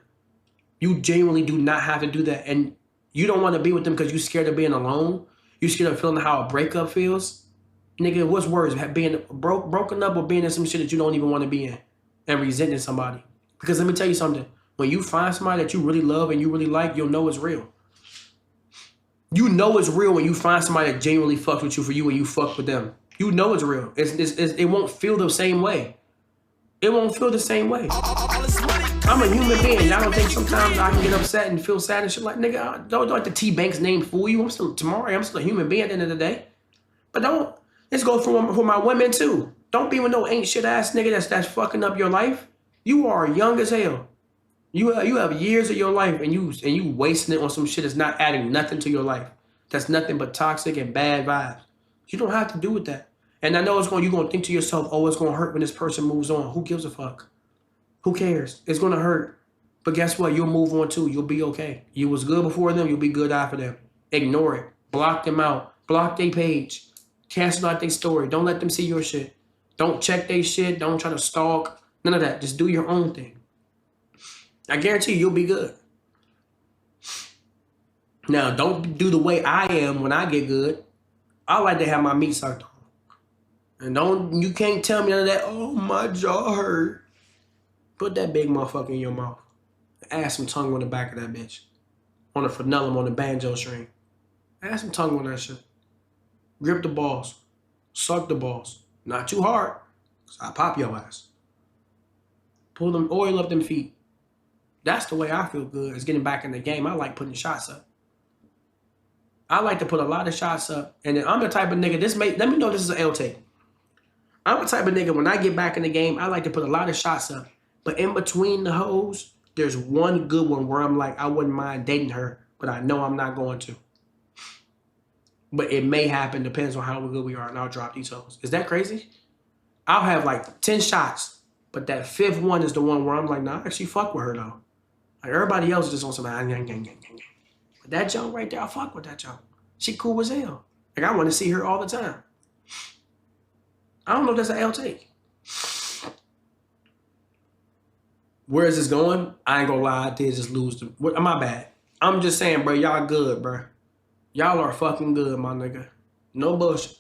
You genuinely do not have to do that, and you don't want to be with them because you're scared of being alone. You're scared of feeling how a breakup feels. Nigga, what's worse, being broken up or being in some shit that you don't even want to be in and resenting somebody? Because let me tell you something. When you find somebody that you really love and you really like, you'll know it's real. You know it's real when you find somebody that genuinely fucks with you for you and you fuck with them. You know it's real. It won't feel the same way. It won't feel the same way. I'm a human being. Y'all don't think sometimes I can get upset and feel sad and shit? Like, nigga, don't let the Tbvnks name fool you. I'm still a human being at the end of the day. But let's go for my women too. Don't be with no ain't shit ass nigga that's fucking up your life. You are young as hell. You have years of your life and you wasting it on some shit that's not adding nothing to your life. That's nothing but toxic and bad vibes. You don't have to do with that. And I know you're gonna think to yourself, oh, it's gonna hurt when this person moves on. Who gives a fuck? Who cares? It's gonna hurt. But guess what? You'll move on too. You'll be okay. You was good before them, you'll be good after them. Ignore it. Block them out. Block their page. Cancel out their story. Don't let them see your shit. Don't check their shit. Don't try to stalk. None of that. Just do your own thing. I guarantee you'll be good. Now, don't do the way I am when I get good. I like to have my meat sucked on. And you can't tell me none of that, oh, my jaw hurt. Put that big motherfucker in your mouth. Add some tongue on the back of that bitch. On the frenulum, on the banjo string. Add some tongue on that shit. Grip the balls. Suck the balls. Not too hard, because I'll pop your ass. Pull them, oil up them feet. That's the way I feel good, is getting back in the game. I like putting shots up. I like to put a lot of shots up. And then I'm the type of nigga, let me know this is an L tape. I'm the type of nigga, when I get back in the game, I like to put a lot of shots up. But in between the hoes, there's one good one where I'm like, I wouldn't mind dating her, but I know I'm not going to. But it may happen, depends on how good we are, and I'll drop these hoes. Is that crazy? I'll have like 10 shots, But that 5th one is the one where I'm like, nah, I actually fuck with her though. Like everybody else is just on some But that junk right there, I fuck with that junk. She cool as hell. Like I want to see her all the time. I don't know if that's an L take. Where is this going? I ain't gonna lie, I did just lose the. My bad. I'm just saying, bro, y'all good, bro. Y'all are fucking good, my nigga. No bullshit.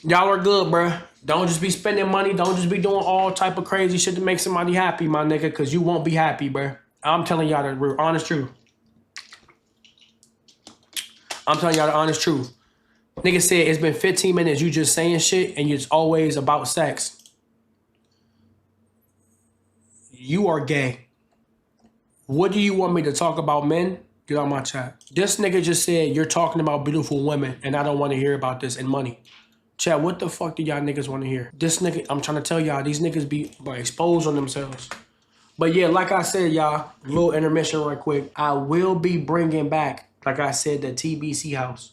Y'all are good, bro. Don't just be spending money. Don't just be doing all type of crazy shit to make somebody happy, my nigga, because you won't be happy, bro. I'm telling y'all the real honest truth. I'm telling y'all the honest truth. Nigga said it's been 15 minutes you just saying shit and it's always about sex. You are gay. What do you want me to talk about, men? Get on my chat. This nigga just said you're talking about beautiful women and I don't want to hear about this and money. Chat, what the fuck do y'all niggas want to hear? This nigga, I'm trying to tell y'all, these niggas be exposed on themselves. But yeah, like I said, y'all, little intermission right quick. I will be bringing back, like I said, the TBC house.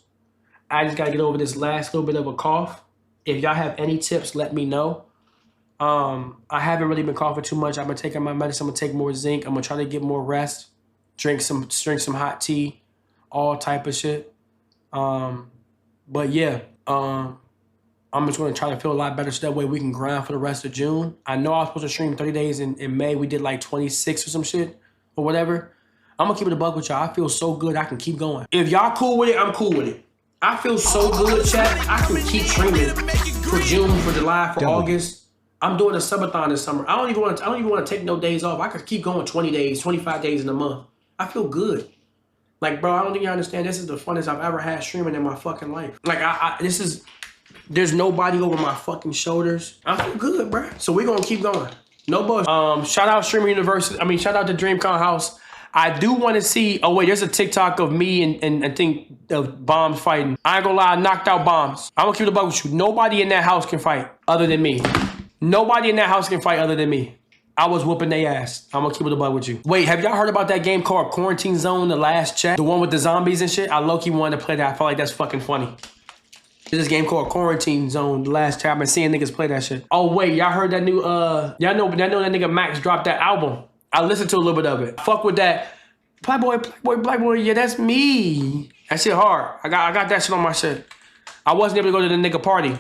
I just got to get over this last little bit of a cough. If y'all have any tips, let me know. I haven't really been coughing too much. I've been taking my medicine. I'm going to take more zinc. I'm going to try to get more rest. Drink some hot tea. All type of shit. But yeah, I'm just going to try to feel a lot better so that way we can grind for the rest of June. I know I was supposed to stream 30 days in May. We did like 26 or some shit or whatever. I'm going to keep it a buck with y'all. I feel so good I can keep going. If y'all cool with it, I'm cool with it. I feel so good, chat. I can keep streaming for June, for July, for August. I'm doing a subathon this summer. I don't even want to take no days off. I could keep going 20 days, 25 days in a month. I feel good. Like, bro, I don't think you understand. This is the funnest I've ever had streaming in my fucking life. Like, there's nobody over my fucking shoulders. I feel good, bro. So we're gonna keep going. No bullshit. Shout out Streamer University. Shout out to DreamCon House. I do want to see. Oh wait, there's a TikTok of me and I think of Bombs fighting. I ain't gonna lie, I knocked out Bombs. I'm gonna keep the bug with you. Nobody in that house can fight other than me. Nobody in that house can fight other than me. I was whooping their ass. I'm gonna keep it a bug with you. Wait, have y'all heard about that game called Quarantine Zone, The Last Check? The one with the zombies and shit? I low-key wanted to play that. I feel like that's fucking funny. There's this game called Quarantine Zone, The Last Check. I've been seeing niggas play that shit. Oh wait, y'all heard that new, y'all know that nigga Max dropped that album. I listened to a little bit of it. Fuck with that. Black boy, yeah, that's me. That shit hard. I got that shit on my shit. I wasn't able to go to the nigga party.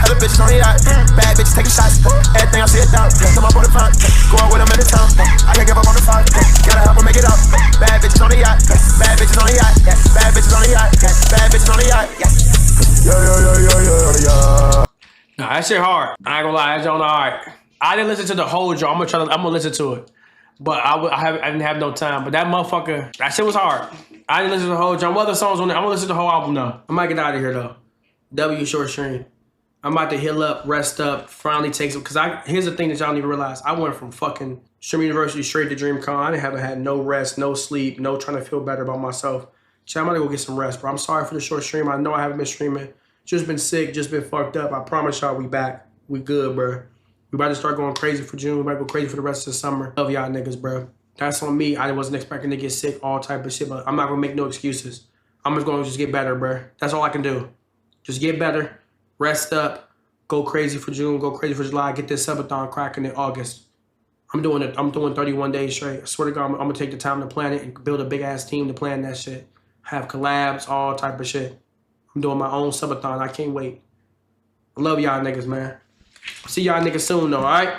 Hella bitches on the yacht, bad bitches taking shots. Everything I see it down, to my border front. Go out with them in the town. I can't give up on the fight. Gotta help them make it up. Bad bitches on the yacht, bad bitches on the yacht, bad bitches on the yacht, bad bitches on the yacht. Yo. Nah, that shit hard. I ain't gonna lie, that joint alright. I didn't listen to the whole joint. I'm gonna listen to it, but I didn't have no time. But that motherfucker, that shit was hard. I didn't listen to the whole joint. What other songs on there? I'm gonna listen to the whole album though. I might get out of here though. W short stream. I'm about to heal up, rest up, finally take some. Cause here's the thing that y'all don't even realize. I went from fucking Streamer University straight to DreamCon. I haven't had no rest, no sleep, no trying to feel better about myself. So I'm gonna go get some rest, bro. I'm sorry for the short stream. I know I haven't been streaming. Just been sick, just been fucked up. I promise y'all we back. We good, bro. We about to start going crazy for June. We about to go crazy for the rest of the summer. Love y'all niggas, bro. That's on me. I wasn't expecting to get sick, all type of shit, but I'm not gonna make no excuses. I'm just gonna get better, bro. That's all I can do. Just get better, rest up, go crazy for June, go crazy for July, get this subathon cracking in August. I'm doing 31 days straight. I swear to God, I'm gonna take the time to plan it and build a big ass team to plan that shit. Have collabs, all type of shit. I'm doing my own subathon. I can't wait. I love y'all niggas, man. See y'all niggas soon though, all right?